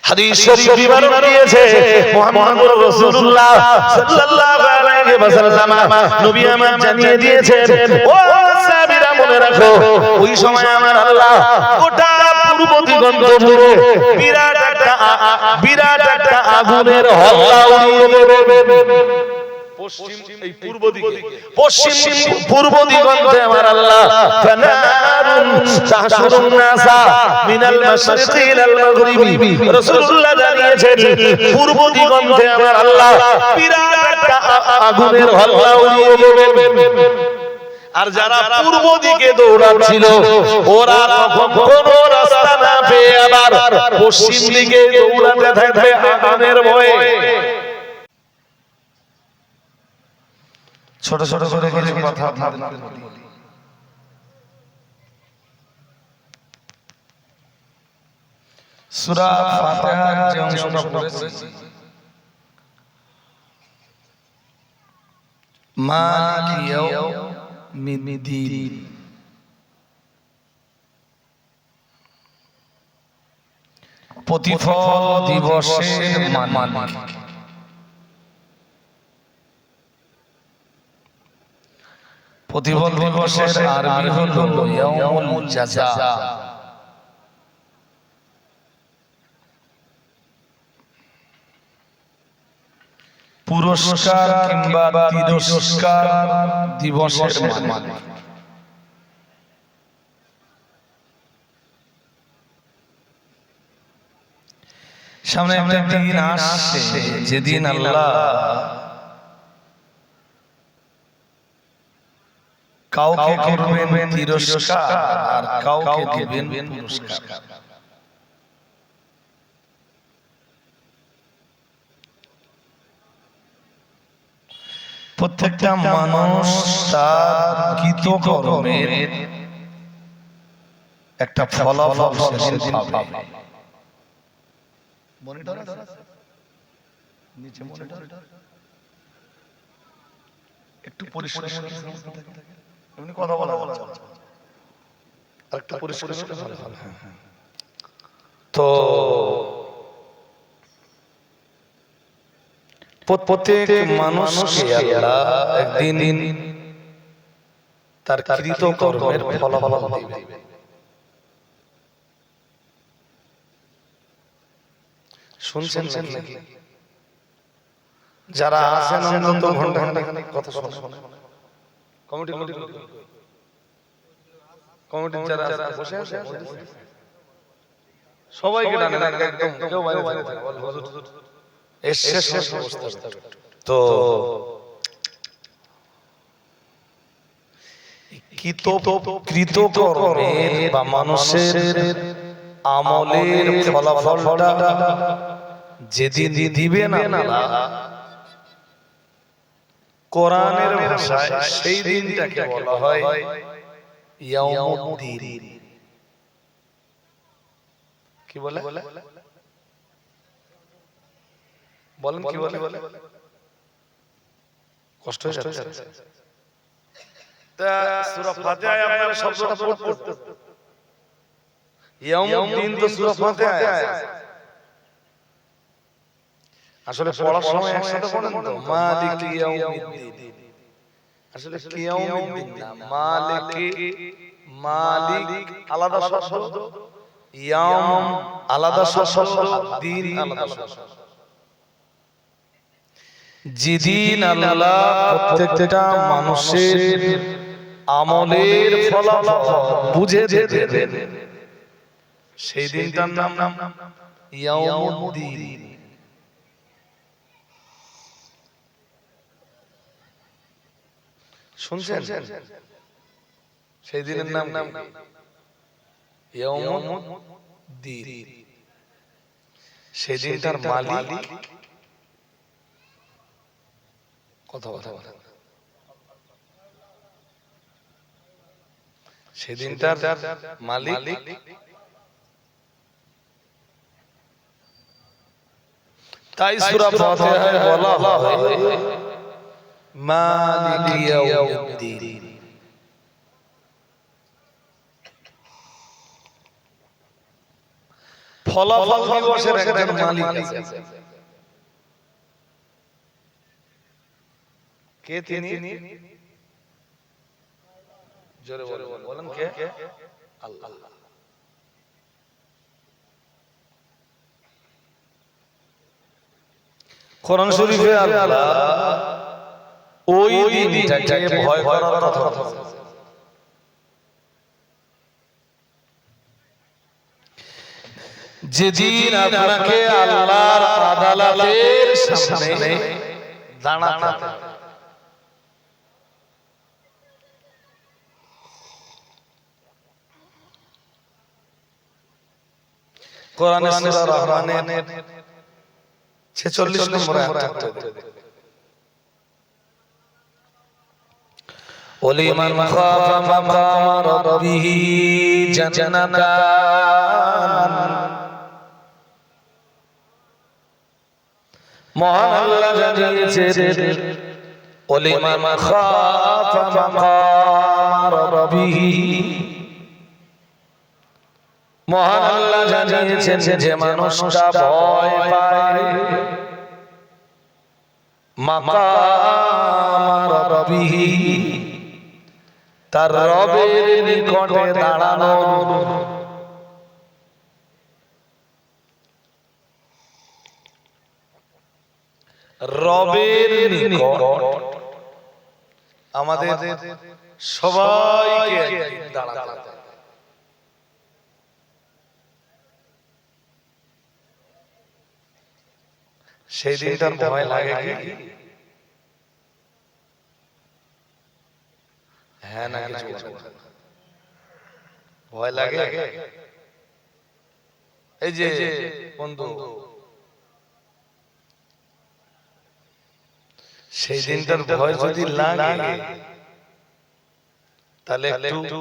হাদিস শরীফ বিবরণ দিয়েছে মুহাম্মদুর রাসূলুল্লাহ সাল্লাল্লাহু আলাইহি ওয়াসাল্লাম নবী আমার জানিয়ে দিয়েছেন, ও সাহাবীরা মনে রাখো, ওই সময় আমার আল্লাহ গোটা পূর্ব দিগন্ত জুড়ে বিরাট একটা আগুনের হল্লা উড়িয়ে দেবেন। পূর্ব দিগন্তে আমার আল্লাহ ফানারুন তাহশুরুন নাসা মিনাল মাশরিকি ইলাল মাগরিবি, রাসূলুল্লাহ জানিয়েছেন পূর্ব দিগন্তে আমার আল্লাহ বিরাট একটা আগুনের হল্লা উড়িয়ে দেবেন। আর যারা পূর্ব দিকে দৌড়াচ্ছিল ওরা কোনো রাস্তা না পেয়ে আবার পশ্চিম দিকে দৌড়াতে থাকবে আগুনের ভয়ে। ছোট ছোট করে কিছু কথা আপনাদের বলি। সূরা ফাতিহার যে অংশটা পড়েছি, মালিক ইয়াউমিদ্দিন, প্রতিফল দিবসের মালিক। প্রতিফল দিবসের আরবি হলো ইয়াউমুল জাযা। পুরস্কার কিংবা তিরস্কার দিবসের মালিক। সামনে একটা দিন আসছে যেদিন আল্লাহ কাউকে করবেন তিরস্কার আর কাউকে দিবেন পুরস্কার। প্রত্যেকটা মানুষ তার কৃতকর্মের একটা ফলাফল সেদিন পাবে। মনিটর আছে নিচে, মনিটর একটু পরিষ্কার এমনি কথা বলা আরেকটা পরিষ্কার ভালো ভালো। তো প্রত্যেক মানুষকে আল্লাহ একদিন তার কৃতকর্মের ফলাফল দিবে। শুনছেন নাকি? যারা আছেন অন্তত ঘন্টা ঘন্টা কথা শোনেন। কমিটি যারা বসে আছে সবাইকে ডানে একদম, কেউ বাইরে থাকে বল হুজুর এসে শেষ অবস্থা। তো কৃতকর্মের বা মানুষের আমলের ফলাফলটা যেদিন দিবেন আল্লাহ কোরআনের ভাষায়, সেই দিনটাকে বলা হয় ইয়াউমুদ্দিন। কি বলে বলেন, কি বলে? কষ্ট হয়ে যাচ্ছে। তা সূরা ফাতিহায় আপনারা শব্দটা পড়তে, ইয়াউমুদ্দিন তো সূরা ফাতিহায় আসলে পড়ার সময় একসাথে পড়েন তো, মালিক ইয়াউমিদ্দিন। আসলে ইয়াউমিদ্দিন না, মালিক আলাদা শব্দ, ইয়াউম আলাদা শব্দ, দিন আলাদা শব্দ। যেদিন আল্লাহ প্রত্যেকটা মানুষের আমলের ফলাফল বুঝে দেবেন, সেই দিনটার নাম ইয়াউমুদ্দিন। শুনছেন? সেই দিনের নাম ইয়াউমুদ্দিন। সেই দিনটার মালিক কথা সেদিনটার মালিক তাই সূরা ফাতিহায় বলা হয় মালিক ইয়াউমিদ্দিন। ফলাফল দিবসের একজন মালিক আছে। কে তিনি? জোরে বলেন কে? আল্লাহ। কোরআন শরীফে আল্লাহ ওই দিনটাকে ভয় করার কথা বলেছেন। যেদিন আপনাকে আল্লাহর আদালতের সামনে দাঁড়াতে হবে। কোরআনে সূরা রহমানের 46 নম্বর আয়াত। ওলিমান খাফা মাকাম রাব্বিহি জান্নাতান। মহান আল্লাহ জানিয়েছেন ওলিমান খাফা মাকাম রাব্বিহি, মহান আল্লাহ জানিয়েছেন যে মানুষটা ভয় পায় মাকাম রাব্বিহি, তার রবের নিকটে দাঁড়ানো। রবের নিকট আমাদের সবাইকে দাঁড়াতে হবে। সেই দিনটার ভয় লাগে কি? হ্যাঁ না কিছু ভয় লাগে? এই যে বন্ধু, সেই দিনটার ভয় যদি লাগে তাহলে একটু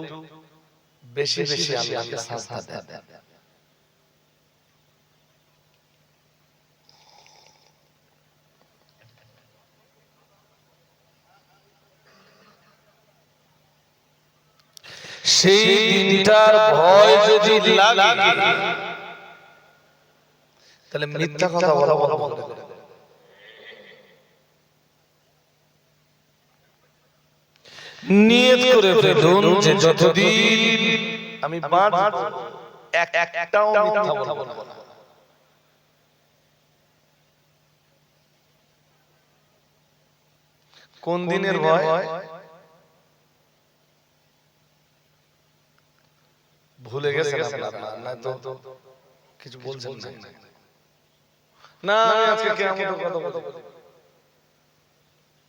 বেশি বেশি আল্লাহকে সাজদা দেন। সেই দিনটার ভয় যদি লাগে তাহলে মিথ্যা কথা বলা বন্ধ করে দেন। নিয়ত করে ফেলুন যে যতদিন আমি বাঁচব একটাও মিথ্যা বলবো না। কোন দিনের ভয়? ভুলে গেছেন আপনারা? না তো কিছু বলছেন না। আমি আজকে কিয়ামতের কথা বলবো।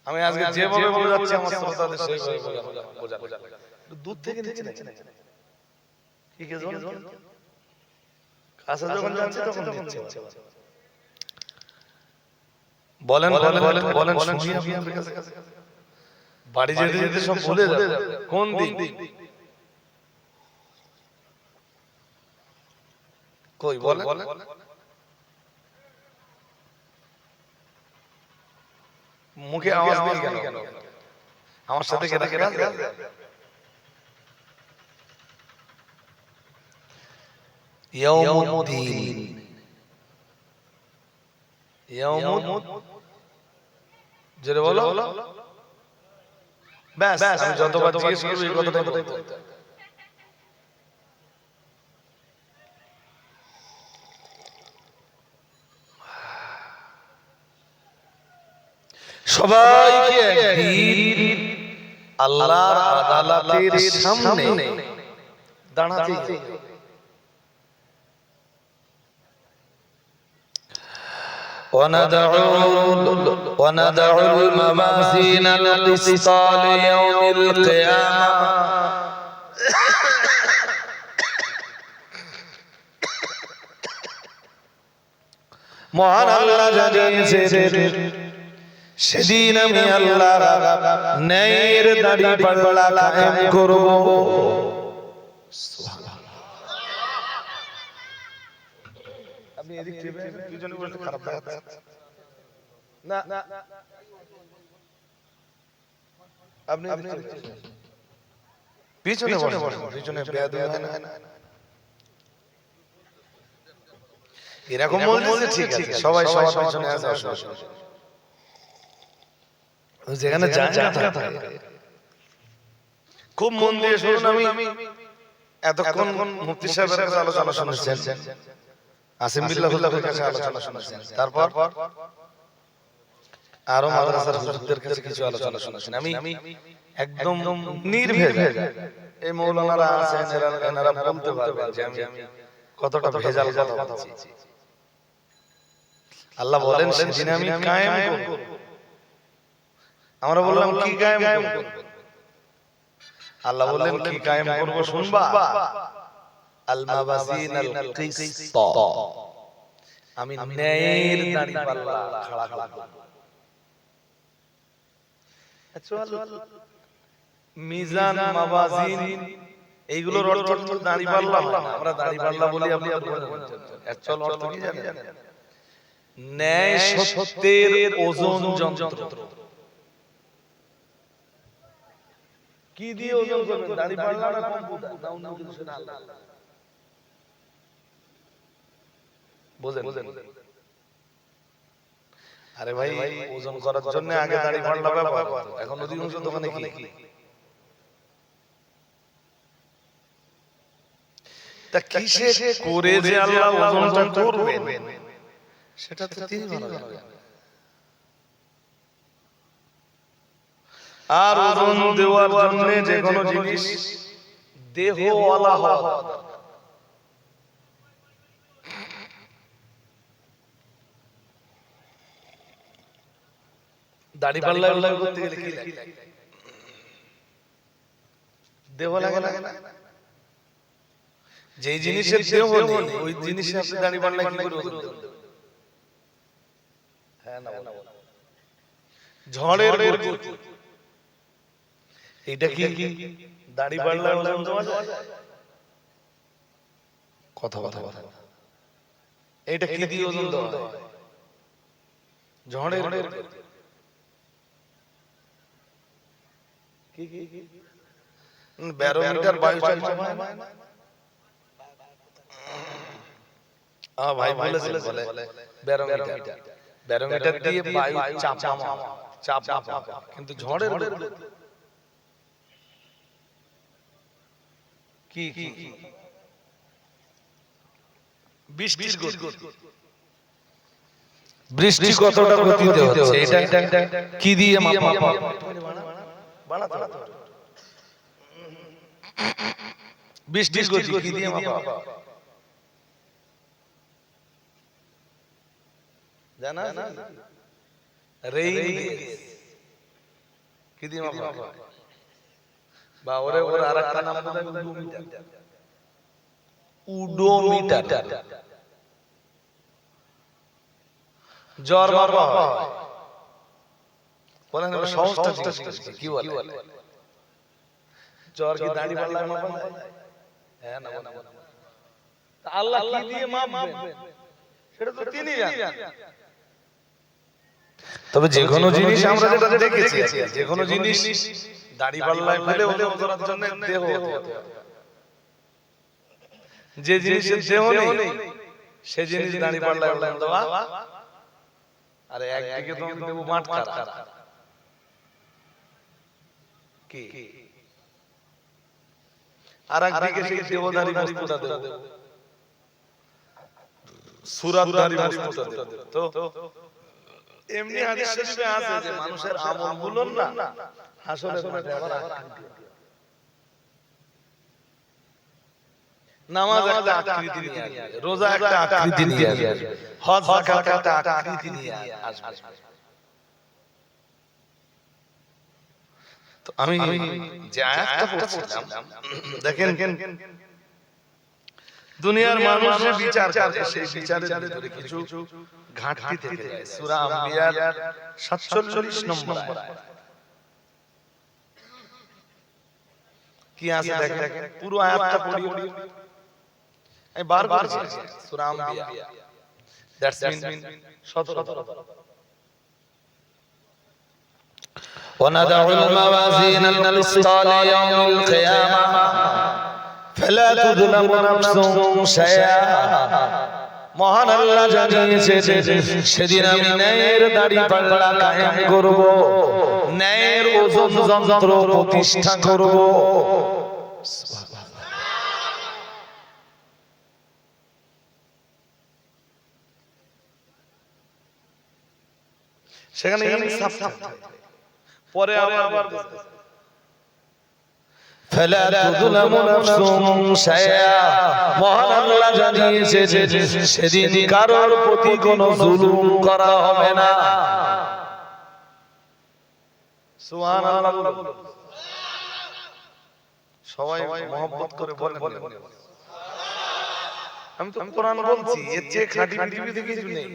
আমি আজকে যেভাবে বলে যাচ্ছি আমার শ্রোতাদের সেইভাবে বোঝা। দূর থেকে নিচে কি কে জন কাছে যখন যাচ্ছে তখন দিচ্ছে। বলেন শুনি আপনাদের কাছে। বাড়ি যেতে যেতে সব ভুলে যাবে। কোন দিন? কই বলেন? মুখে আওয়াজ নেই কেন? আমার সাথে কেটে ইয়াউমুদ্দিন, যেটা বলো ব্যাস। আমি যতবার জিজ্ঞেস করব এই কথাটাই বলতে হবে। সবাইকে একদিন আল্লাহর আদালতের সামনে দাঁড়াতে হবে। وندع الموازين القسط ليوم القيامة মহান আল্লাহ জানিয়েছেন সেদিন আমি আল্লাহ ন্যায়ের দাড়ি পাল্লা কায়েম করব। আপনি এদিক থেকে পিছনে বসে খারাপ দেখাচ্ছে না। আপনি পিছনে বসেন, পিছনে বেয়াদবি হয় না। এরকম মজলিসে ঠিক আছে, সবাই সবার পিছনে আছে, যেখানে জায়গা থাকে খুব মন দিয়ে শুনুন। আমি এতক্ষণ মুফতি সাহেবের কাছে আলোচনা শুনেছেন, আসিম বিল্লাহ হুজুরের কাছে আলোচনা শুনেছেন, তারপর আরো মাদ্রাসার হুজুরদের কাছে কিছু আলোচনা শুনেছেন। আমি একদম নির্ভেজাল, এই মাওলানারা আছেন, এনারা বলতে পারবেন যে আমি কতটা ভেজাল কথা বলছি। আল্লাহ বলেন সেদিন আমি কায়েম করব। আমরা বললাম কি কায়েম করব? আল্লাহ বললেন কি কায়েম করব শুনবা? আল মাওয়াজিন আল কিসত, আমি ন্যায়ের দাঁড়িপাল্লা খাড়া করব। মিজান মাওয়াজিন এইগুলোর অর্থ কিন্তু দাঁড়িপাল্লা না, আমরা দাঁড়িপাল্লা বলি আপনাদের বলেন। অ্যাকচুয়াল অর্থ কি জানেন? ন্যায় সত্যের ওজন যন্ত্র। কি দিয়ে ওজন করবেন? দাঁড়িপাল্লা না কম্পিউটার না অন্য কিছু? না, বুঝেন? আরে ভাই, ওজন করার জন্য আগে দাঁড়িপাল্লা ব্যবহার করত, এখন অধিকাংশ দোকানে কি তা কিসে করে যে আল্লাহ ওজনটা করবেন সেটা তো তিনি ভালো জানেন। আর ওজন দেওয়ার জন্য যে কোনো জিনিস দেহওয়ালা হওয়া দরকার। দাড়িপাল্লা করতে গেলে কি লাগে? দেহ লাগে না? যে জিনিসের দেহ নেই ওই জিনিসে আপনি দাড়িপাল্লা কি করে ওজন দেবেন? হ্যাঁ না, ঝড়ের গতি, এটা কি দাড়িপাল্লা ওজন দেওয়া যায়? কথা এটা কি দিয়ে ওজন দেওয়া হয়? ঝড়ের গতি। কি ব্যারোমিটার বায়ু চাপ হয় না? ভাই বলেছিল বলে ব্যারোমিটার দিয়ে বায়ু চাপ কিন্তু ঝড়ের কি বৃষ্টির গতি, বৃষ্টি কতটা গতিতে হচ্ছে এটা কি দিয়ে মাপা? বৃষ্টির গতি কি দিয়ে মাপা জানা? রেইন গেজ কি দিয়ে মাপা? বা ওরে আরেকটা নাম বলে উডোমিটার। জ্বর মাপা হয় বলেন, সংস্থা কি বলে? জ্বর কি দাঁড়িপাল্লায় মাপা যায়? হ্যাঁ না, আল্লাহ কি দিয়ে মাপবেন সেটা তো তিনি জানেন। তবে যে কোনো জিনিস আমরা যেটা দেখেছি, যে কোনো জিনিস দাঁড়িপাল্লায় ফেলে ওজন করার জন্য দেহ হতে হবে। যে জিনিসের দেহ নেই সে জিনিস দাঁড়িপাল্লায় ওজন দেওয়া। আর একদিকে তো দেব মাঠখারা, কি আর একদিকে সেই দেহধারী বস্তুটা দেব, সুরাতধারী বস্তুটা দেব। তো এমনি হাদিস শরীফে আছে যে মানুষের আমলগুলো না হাসরের মাঠে আবার নামাজ একটা আকৃতি নিয়ে আসবে, রোজা একটা আকৃতি নিয়ে আসবে, হজ যাকাত একটা আকৃতি নিয়ে আসবে। তো আমি যে আয়াতটা পড়ছিলাম দেখেন, দুনিয়ার মানুষ যে বিচার করে সেই বিচারের ভিতরে কিছু ঘাটতি থেকে যায়। সূরা আম্বিয়ার 47 নম্বর আয়াত কি আছে দেখেন, পুরো আয়াতটা পড়ি। আমি বারবার বলছি সূরা আম্বিয়া, দ্যাটস মিন 17। وندع الموازين القسط ليوم القيامة فلا تظلم نفس شيئا মহান আল্লাহ জানিয়েছেন সেদিন আমি ন্যায়ের দাড়ি পাল্লা কায়েম করব, ন্যায়ের ওজন যন্ত্র প্রতিষ্ঠা করব। সেখানে ইনসাফ থাকবে। পরে আবার ফালা তুযলামু নাফসুন শাইআ, মহান আল্লাহ জানিয়েছেন সেদিন কারোর প্রতি কোনো জুলুম করা হবে না। সুবহানাল্লাহ। সবাই মহব্বত করে বলেন। আমি তো কোরআন বলছি, এর চেয়ে খাঁটি পৃথিবীতে কিছু নেই।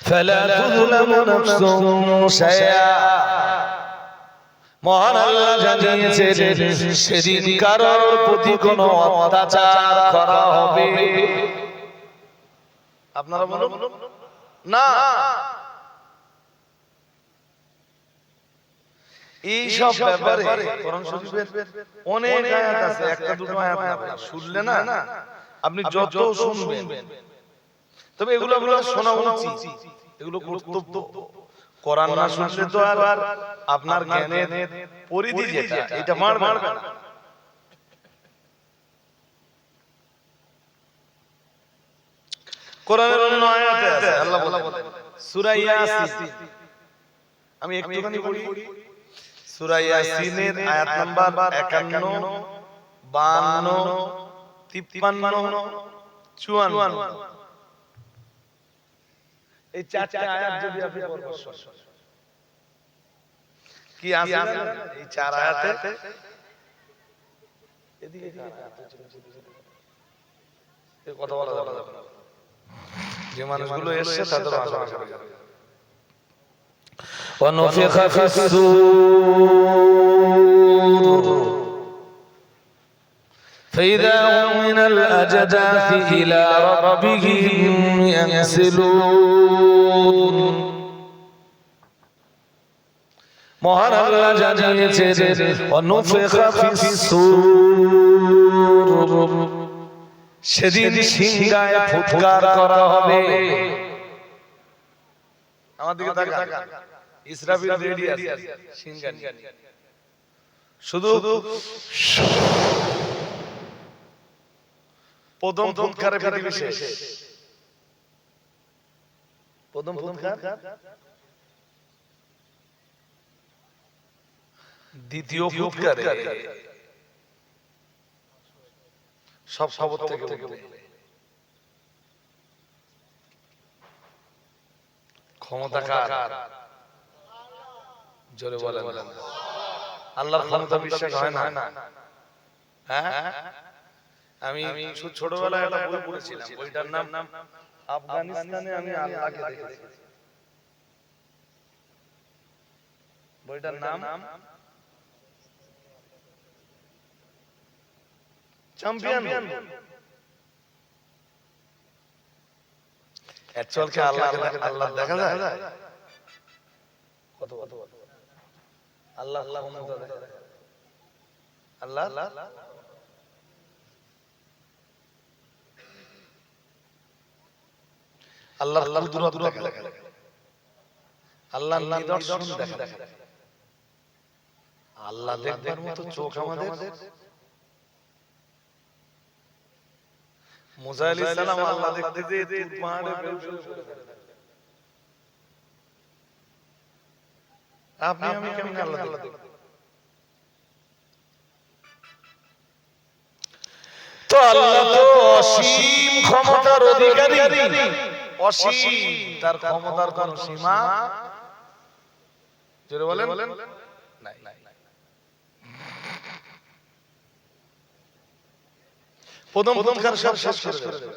ফালা তুযলামু নাফসুন শাইআ, মহান আল্লাহ জানিয়েছেন সেদিন কারোর প্রতি কোনো অত্যাচার করা হবে। আপনারা বলুন না। এই সব ব্যাপারে কোরআন শরীফের অনেক আয়াত আছে, একটা দুটো আয়াত না, শুনলে না আপনি যত শুনবেন, তবে এগুলো শোনা উচিত, এগুলো কর্তব্য। কোরআন না শুনলে তো আর আপনার জ্ঞানের পরিধি যেটা এটা বাড়বে না। কোরআনের অন্য আয়াতে আছে, আল্লাহ বলেন সূরা ইয়াসিন, আমি একটুখানি পড়ি। সূরা ইয়াসিনের আয়াত নাম্বার 51, 52, 53, 54, এই চারটি আয়াত যদি আপনি পড়বেন কি আছে এই চার আয়াতে, এদিকে কথা বলা যাবে না, যে মানুষগুলো এসেছে তাদের ভাষা ونفخ في الصور فإذا هم من الأجداث إلى ربهم ينسلون, মহান আল্লাহ জানিয়েছেন ونفخ في الصور, সেদিন সিংহায় ফুৎকার করা হবে। আমাদেরকে তাকান, ইসরাফিল রেডি আছে সিংহা নিয়ে, শুধু প্রথম ফুৎকারে পৃথিবী শেষ। প্রথম ফুৎকার, দ্বিতীয় ফুৎকারে সব খবর থেকে ক্ষমতা কার? জোরে বলেন। আল্লাহর ক্ষমতা বিশ্বাস হয় না? হ্যাঁ, আমি ছোটবেলায় একটা বই পড়েছিলাম, বইটার নাম আফগানিস্তানে আমি আল্লাহকে দেখেছি। বইটার নাম চ্যাম্পিয়ন। অ্যাকচুয়াল কি আল্লাহ দেখা যায়? কত আল্লাহ ক্ষমতা দেখা যায়। আল্লাহ আল্লাহর কুদরত দেখা যায়, আল্লাহর নিদর্শন দেখা যায়। আল্লাহ দেখবার মতো চোখ আমাদের? মুসা আলাইহিস সালাম আল্লাহ দেখতে যেয়ে তুর পাহাড়ে বেহুশ হয়ে পড়ে। আপনি আমি কেমনে আল্লাহ দেখব? তো আল্লাহ তো অসীম ক্ষমতার অধিকারী, অসীম, তার ক্ষমতার কোনো সীমা জোরে বলেন নাই। প্রথম ফুৎকার সব শেষ করে দেবে।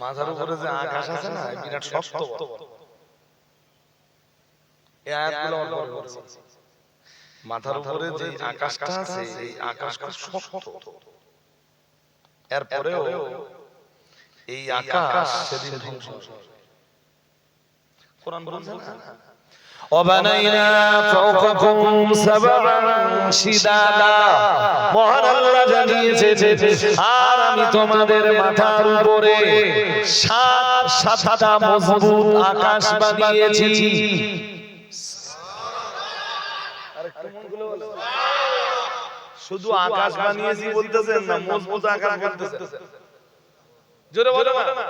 মাথার উপরে যে আকাশ আছে না, বিরাট শক্ত বড়, এই আয়াতগুলো অল্প বলছি। মাথার উপরে যে আকাশটা আছে, এই আকাশ খুব শক্ত, এরপরেও এই আকাশ সেদিন ধ্বংস হবে। কোরআন বলছে না وبنينا فوقكم سبعا شدادا মহান আল্লাহ জানিয়েছেন আর আমি তোমাদের মাথার উপরে সাতটা মজবুত আকাশ বানিয়েছি। শুধু আকাশ বানিয়েছি বলতেছেন না, মজবুত আকাশ বলতেছেন। জোরে বলো না।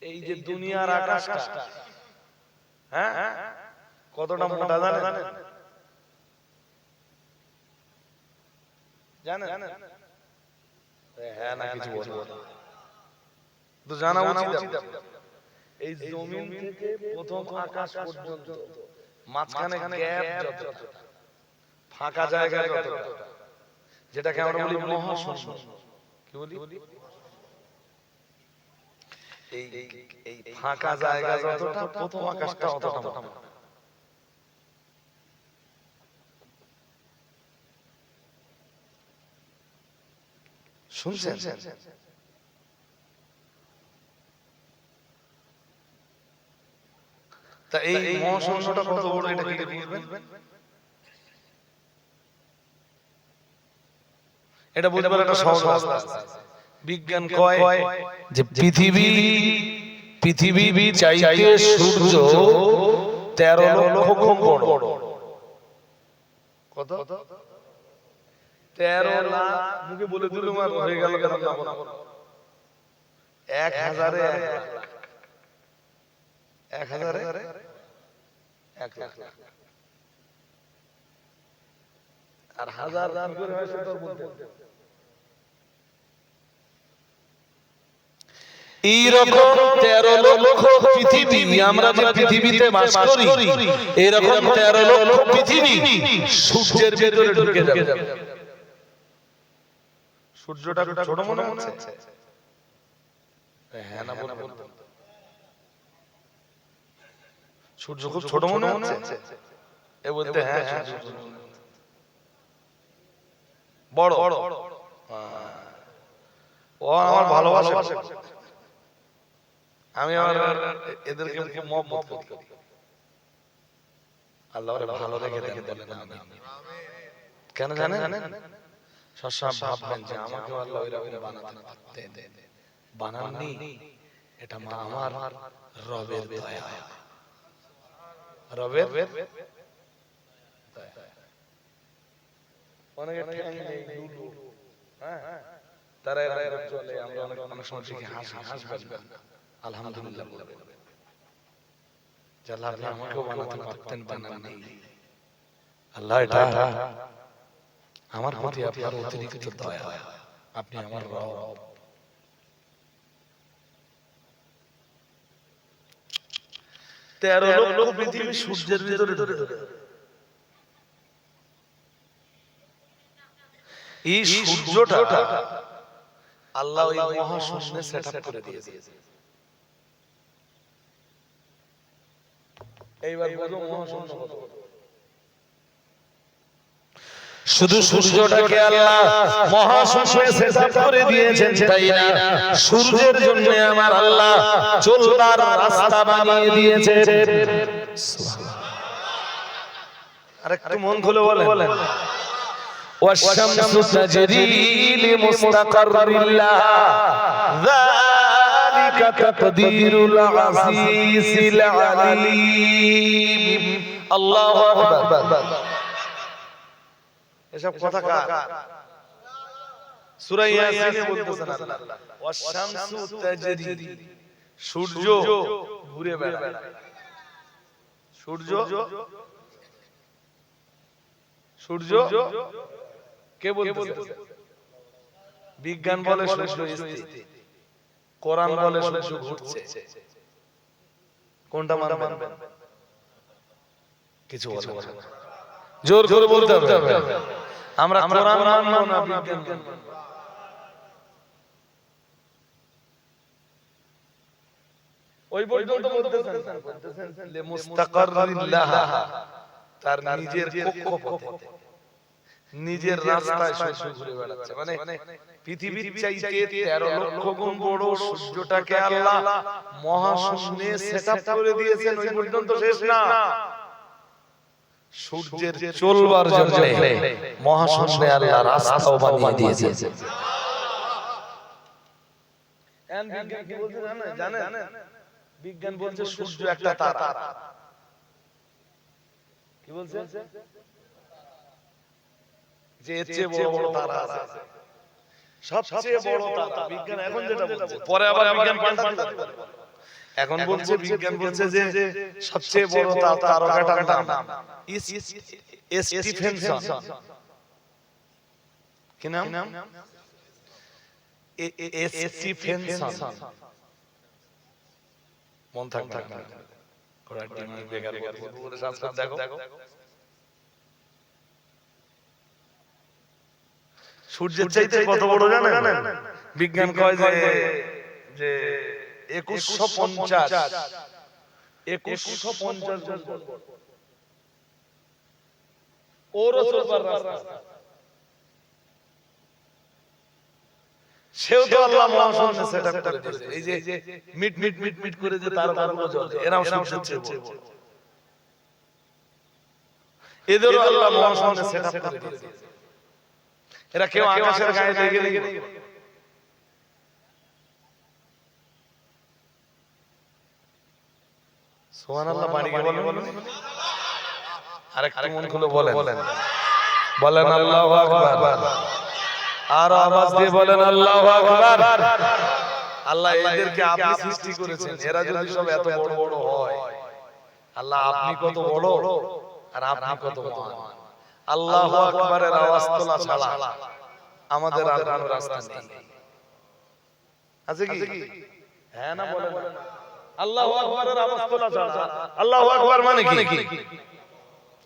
এই যে দুনিয়ার আকাশটা, হ্যাঁ কতটা মোটা জানেন? জানেন? হ্যাঁ না কিছু বলবো তো জানা উচিত। এই জমিন থেকে প্রথম আকাশ পর্যন্ত মাঝখানে গ্যাপ যতটা, ফাঁকা জায়গা যতটা, যেটাকে আমরা বলি মহাশূন্য, কি বলি? এই ফাঁকা জায়গা যতটা, প্রথম আকাশটা অতটা মোটা। শুনছেন? তা এই মহাশূন্যটা কত বড় এটা কি বুঝবেন? এটা বুঝবার একটা সহজ রাস্তা আছে। বিজ্ঞান কয় যে পৃথিবী চাইতে সূর্য 13 লক্ষ গুণ বড়। কত? 13 লাখ। মুখে বলে দিলাম আর হয়ে গেল কেন? 1000-এ 1000-এ 1 লাখ। আর 1000 কি করে হয় সেটা বলতে। এইরকম 13 লক্ষ পৃথিবী, আমরা যে পৃথিবীতে বাস করি, এরকম 13 লক্ষ পৃথিবী সূর্যের ভিতরে ঢুকে যাবে। সূর্যটা ছোট মনে হচ্ছে? হ্যাঁ না বলুন। সূর্য খুব ছোট মনে হচ্ছে? এ বলতে হ্যাঁ বড়। ও আমার ভালোবাসে, আমি আমার এদেরকে খুব মহব্বত করি। আল্লাহ ওরে ভালো রেখে দেন, বলেন আমিন। কেন জানেন? সব ভাববেন যে আমাকে আল্লাহ ওইরকম বানাতে পারতেন, বানাননি। এটা মা আমার রবের দয়া, রবের দয়া। অনেকে ঠ্যাং নেই, দুলু, হ্যাঁ তারা এরা চলে। আমরা অনেক সময় দেখি হাসবেন আলহামদুলিল্লাহ বলবেন যে আল্লাহ আপনি আমাকেও বানাতে পারতেন, বানাননি। আল্লাহ এটা আমার প্রতি আপনার অতিরিক্ত দয়া, আপনি আমার রব। তেরো লক্ষ পৃথিবী সূর্যের ভিতরে ঢুকে। এই সূর্যটা আল্লাহ ওই মহাশূন্যে সেটআপ করে দিয়েছে। এইবার বলো মহাশূন্য কত? শুধু সূর্যটাকে আল্লাহ মহাশূন্যে সেটআপ করে দিয়েছেন তাই না, সূর্যের জন্য আমার আল্লাহ চলবার রাস্তা বানিয়ে দিয়েছেন। সুবহানাল্লাহ। আরেকটু মন খুলে বলেন। والشمس تجري لمستقر لها ذلك تقدير العزيز العليم الله أكبر। এসব কথা কার? সূরা ইয়াসিনে বলতেছেন আল্লাহ ওয়াশ-শামসু তাজরি, সূর্য ঘুরে বেড়ায়। সূর্য কে বলতেছে? বিজ্ঞান বলে সূর্য স্থির, কোরআন বলে সূর্য ঘুরছে। কোনটা মানবেন? কিছু বলতে হবে, জোর করে বলতে হবে। আমরা কোরআন মানবো না বিজ্ঞান মানবো? ওই পর্যন্ত বলতেছেন লে মুস্তাকাররিল্লাহ, তার নিজের কক্ষপথে। নিজের রাস্তায় সূর্য ঘুরে বেড়াচ্ছে, মানে পৃথিবীর চাইতে 13 লক্ষ গুণ বড় সূর্যটাকে আল্লাহ মহাশূন্যে সেটআপ করে দিয়েছেন। ওই পর্যন্ত শেষ না, সূর্যের চলবার জন্য মহাশূন্যে আল্লাহ রাস্তাও বানিয়ে দিয়েছেন। বিজ্ঞান কি বলছে জানেন? বিজ্ঞান বলছে সূর্য একটা তারা। কি বলছে? যে এর চেয়ে বড় বড় তারা আছে, সবচেয়ে বড় তারা। বিজ্ঞান এখন যেটা বলছে, পরে আবার বিজ্ঞান পাল্টাতে পারে। এখন বলছে, বিজ্ঞান বলছে যে সবচেয়ে বড় তারকাটার নাম স্টিফেনসন। কি নাম? স্টিফেনসন। মন থাকবে না, ঘোড়ার ডিম বেকার বলবো, সাবস্ক্রাইব দেখো। সূর্যের চাইতে কত বড় জানেন? বিজ্ঞান কয় যে 2150 ওরও চলবার রাস্তা। সেও তো আল্লাহ মহাশূন্যে সেটআপ করে দিয়েছে। এই যে মিট মিট মিট মিট করে যে তারকাগুলো জ্বলে, এরাও সূর্যের চেয়ে বড়। এদেরও আল্লাহ মহাশূন্যে সেটআপ করে দিয়েছে। এরা কেউ আকাশের গায়ে লেগে নেই। সুবহানাল্লাহ, বাড়ি গিয়ে বলেন। আরেকটু মন খুলে বলেন, বলেন আল্লাহু আকবার। আর আওয়াজ দিয়ে বলেন আল্লাহু আকবার। আল্লাহ এদেরকে আপনি সৃষ্টি করেছেন, এরা যদি সব এত বড় বড় হয়, আল্লাহ আপনি কত বড় আর আপনি কত মহান। আল্লাহু আকবারের আওয়াজ তোলা ছাড়া আমাদের আর কোনো রাস্তা নেই। আছে কি? হ্যাঁ না বলেন। আল্লাহু আকবারের আওয়াজ তোলা ছাড়া। আল্লাহু আকবার মানে কি?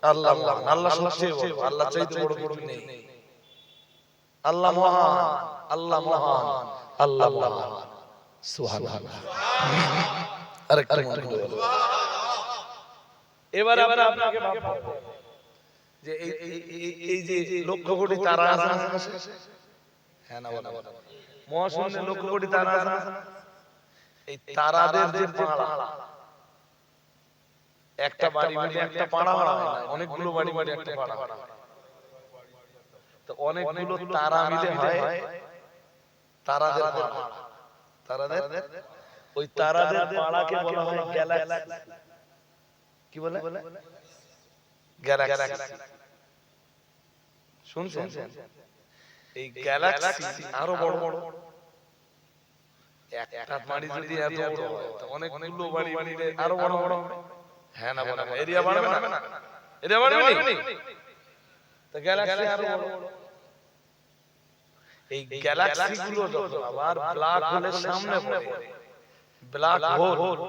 আল্লাহ মহান, আল্লাহ সবচেয়ে বড়, আল্লাহ চাইতে বড় কিছু নেই। আল্লাহ মহান, আল্লাহ মহান, আল্লাহ মহান। সুবহানাল্লাহ। আরেকটা মনে করে বলো। এবারে আপনাকে ভাবতে যে এই যে লক্ষ কোটি তারা আছে, হ্যাঁ না বলেন, মহাশূন্যে লক্ষ কোটি তারা আছে। এই তারাদের যে পাড়া, একটা বাড়ি মিলে একটা পাড়া হয় না, অনেকগুলো বাড়ি মিলে একটা পাড়া হয়। তো অনেকগুলো তারা মিলে হয় তারাদের পাড়া। তারাদের ওই তারাদের পাড়াকে বলা হয় গ্যালাক্সি। কি বলে? গ্যালাক্সি। শুনছেন? এই গ্যালাক্সি আরো বড় বড়। একটা বাড়ি যদি এত বড় হয়, তো অনেকগুলো বাড়ি মিলে আরো বড় বড়। হ্যাঁ না বলেন, এরিয়া বাড়বে না? এরিয়া বাড়বে না? তো গ্যালাক্সি আরো বড় বড়। এই গ্যালাক্সি গুলো যখন আবার ব্ল্যাক হোলের সামনে পড়ে, ব্ল্যাক হোল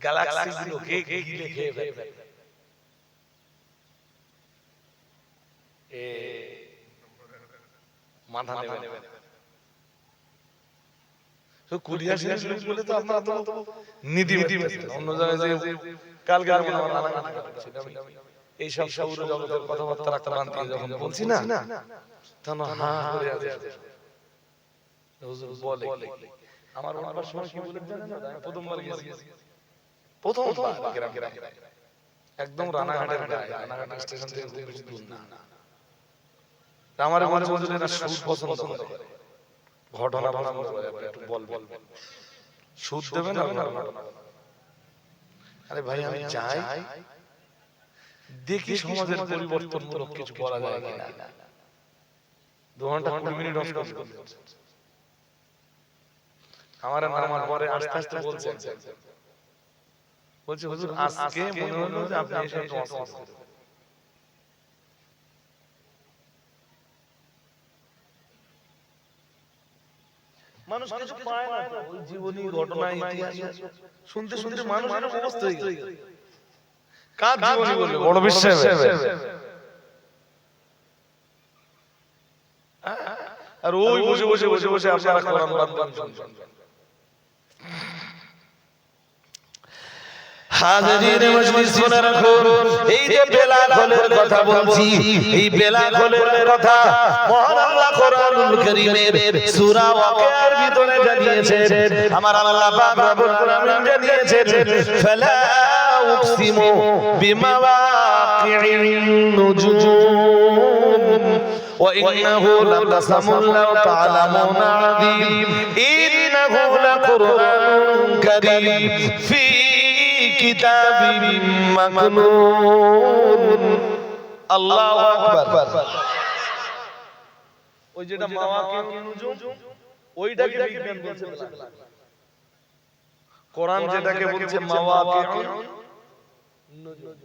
গ্যালাক্সি গুলোকে গিলে খেয়ে ফেলে। মাথা নেবে তো কুরিয়ার শেষ বলে তো আপনারা তো নিধি অন্য জায়গায় যে কালকে এই সব সৌর জগতের কথাবার্তা রাখতে যখন বলছি না, তখন হ্যাঁ করে আছে। হুজুর বলে আমার ওনার সময় কি বলে জানেন? আমি প্রথমবার গেছি, প্রথমবার একদম রানাঘাটের গায়ে, রানাঘাট স্টেশন থেকে খুব বেশি দূর না। আমার মনে বলছিল এটা সুদ পছন্দ করে, ঘটনা পছন্দ করে, একটু বলবেন সুদ দেবে না? আরে ভাই আমি চাই দেখি সমাজের পরিবর্তনমূলক কিছু করা যায় কিনা। 2 ঘন্টা 20 মিনিট অফ করতে আমার নামার পরে আস্তে আস্তে বলছে হুজুর আজকে মনে হলো যে আপনি এসে ওয়াজ করছেন। মানুষ কিছু পায় না, ওই জীবনী ঘটনা ইতিহাস শুনতে শুনতে মানুষের অবস্থা হয়ে গেছে। কার জীবনী বলবে? বড় বিশ্বাস। আর ওই বসে বসে বসে বসে আপনারা কোরআন বাদ শুনছেন। হাজিরিন মজলিস শুনে রাখুন, এই যে বেলাল হলের কথা বলছি, এই বেলাল হলের কথা মহান আল্লাহ কোরআনুল কারীমের সূরা ওয়াকিয়ার ভিতরে জানিয়েছেন। আমার আল্লাহ পাক রব্বুল আলামিন জানিয়েছেন, ফালা উকসিমু বিমাওয়াকি'ন নুজুম ওয়া ইন্নাহু লাকাসামুন লাউ তা'লামুনা আযীম ইন্নাহু লাকুরআনুন কারীম ফি কিতাবিম মাকনুন। আল্লাহু আকবার। ওই যেটা মাওয়াকি'ন নুজুম ওইটাকে বিজ্ঞান বলছে, কোরআন যেটাকে বলছে মাওয়াকি'ন নুজুম,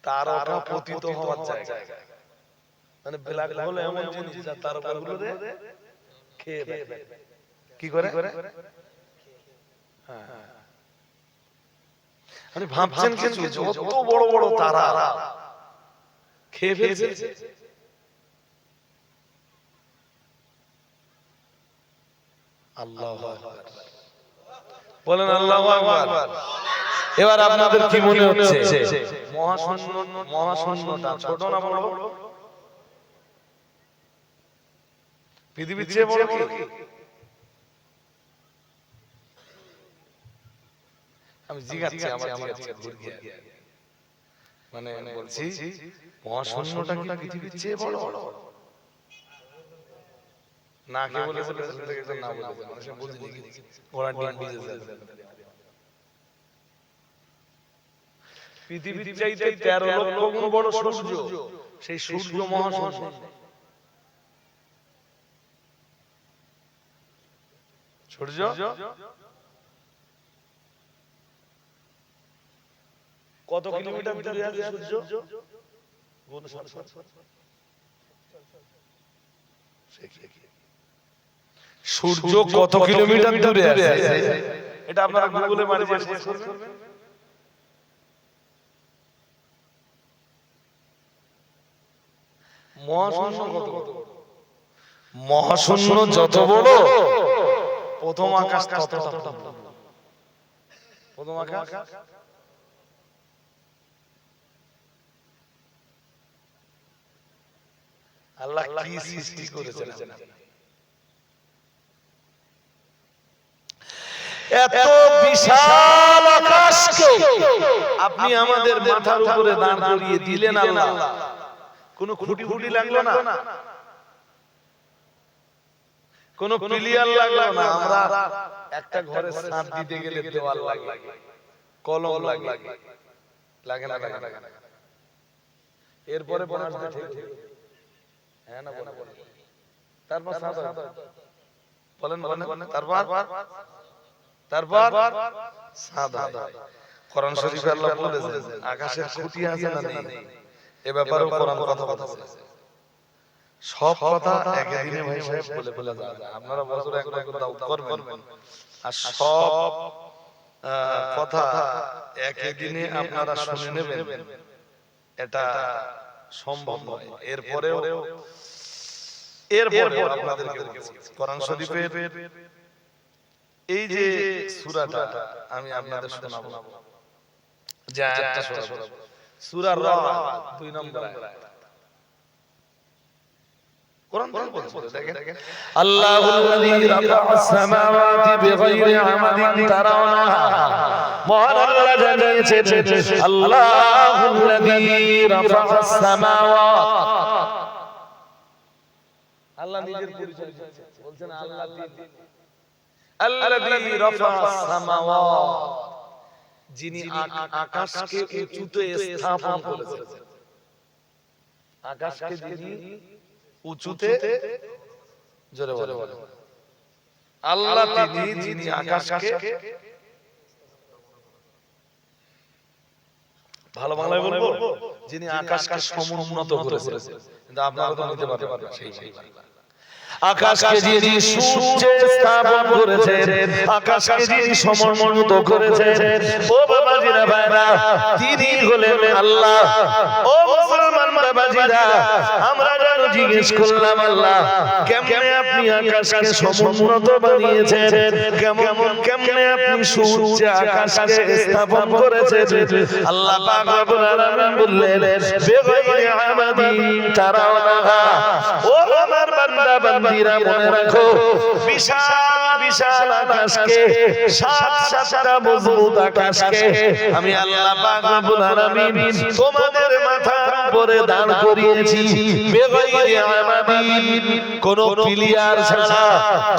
তারকা পতিত হওয়ার জায়গা। মানে ব্ল্যাক হোল এমন জিনিস যা তারকাগুলোরে খেয়ে দেয়। কি করে? হ্যাঁ, আপনি ভাবছেন কিছু যত বড় বড় তারা খেয়ে ফেলছে। আল্লাহু আকবার বলেন, আল্লাহু আকবার। এবার আপনাদের কি মনে হচ্ছে মহাশূন্যটা ছোট না বড়? পৃথিবীর চেয়ে বড় কি? আমি জিজ্ঞাসা মানে বলছি মহাশূন্যটা কি পৃথিবীর চেয়ে বড়? না কে বলেছে? না বলেছে, বুঝিনি। ওরা ডিম ভিজে যায়। পৃথিবীর চাইতে 13 লক্ষ গুণ বড় সূর্য, সেই সূর্য মহাশূন্য। সূর্য কত কিলোমিটার দূরে আছে? সূর্য সূর্য কত কিলোমিটার দূরে আছে? এটা আপনারা গুগলে মারিয়ে শেষ করবেন। মহাশূন্য যত বড়, প্রথম আকাশ ততটা বড়। প্রথম আকাশ আল্লাহ কি সৃষ্টি করেছেন! এত বিশাল আকাশকে আপনি আমাদের মাথার উপরে দাঁড় করিয়ে দিলেন আল্লাহ। কোন খুঁটি খুঁটি লাগলো না, কোন পিলিয়ার লাগলো না। আমরা একটা ঘরে ছাদ দিতে গেলে দেওয়াল লাগে, কলম লাগে, লাগে না? এরপরে হ্যাঁ না বলেন, তারপর বলেন তারপর সাদা। কোরআন শরীফে আল্লাহ বলেছেন আকাশের খুঁটি আছে না নেই, এ ব্যাপারেও কোরআন কথা বলেছে। সব কথা একদিনে ভাই সাহেব বলে ফেলা যায় না। আপনারা বছরে একবার করে দাওয়াত করবেন, আর সব কথা একদিনে আপনারা শুনে নেবেন, এটা সম্ভব নয়। এরপরেও আপনাদেরকে বলছি, কোরআন শরীফের এই যে সূরাটা আমি আপনাদের শোনাবো, যে আয়াতটা শোনাবো, সূরা রাদ 2 নম্বর আয়াত। কোরআন বলছে, দেখেন, আল্লাহুল্লাযী রাফা'আস সামাওয়াতি বিগাইরি আমাদিন তারাওনাহা। মহান আল্লাহ জানিয়েছেন, আল্লাহুল্লাযী রাফা'আস সামাওয়াত। আল্লাহ নিজের পরিচয় দিচ্ছেন, বলছেন আল্লাযী রাফা'আস সামাওয়াত, যিনি আকাশকে উঁচুতে স্থাপন করেছেন। আকাশকে যিনি উঁচুতে, জোরে বলে, আল্লাহ তিনি যিনি আকাশকে, ভালো বাংলায় বলবো, যিনি আকাশকে সমুন্নত করেছেন। কিন্তু আপনারা তো নিতে পারবেন সেই আকাশকে যিনি সূর্যে স্থাপন করেছেন, আকাশকে যিনি সমুন্নত করেছেন, ও বাবাজিরা ভাইরা, তিনি হলেন আল্লাহ। ও মুসলমান বাবাজিরা, আমরা জানি জিজ্ঞেস করলাম আল্লাহ কেমনে আপনি আকাশকে সমুন্নত বানিয়েছেন, কেমনে আপনি সূর্য আকাশকে স্থাপন করেছেন। আল্লাহ পাক রব্বুল আলামিন বললেন বেগাইরি আমাদিন তারাওনাহা, ও আমার বান্দা বান্দীরা মনে রাখো বিশাল বিশাল আকাশকে, সাতটা মজবুত আকাশকে আমি আল্লাহ পাক রব্বুল আলামিন তোমাদের মাথার উপরে দান করিয়েছি বেগাইরি আমাদিন, কোন পিলিয়ার ছাড়া,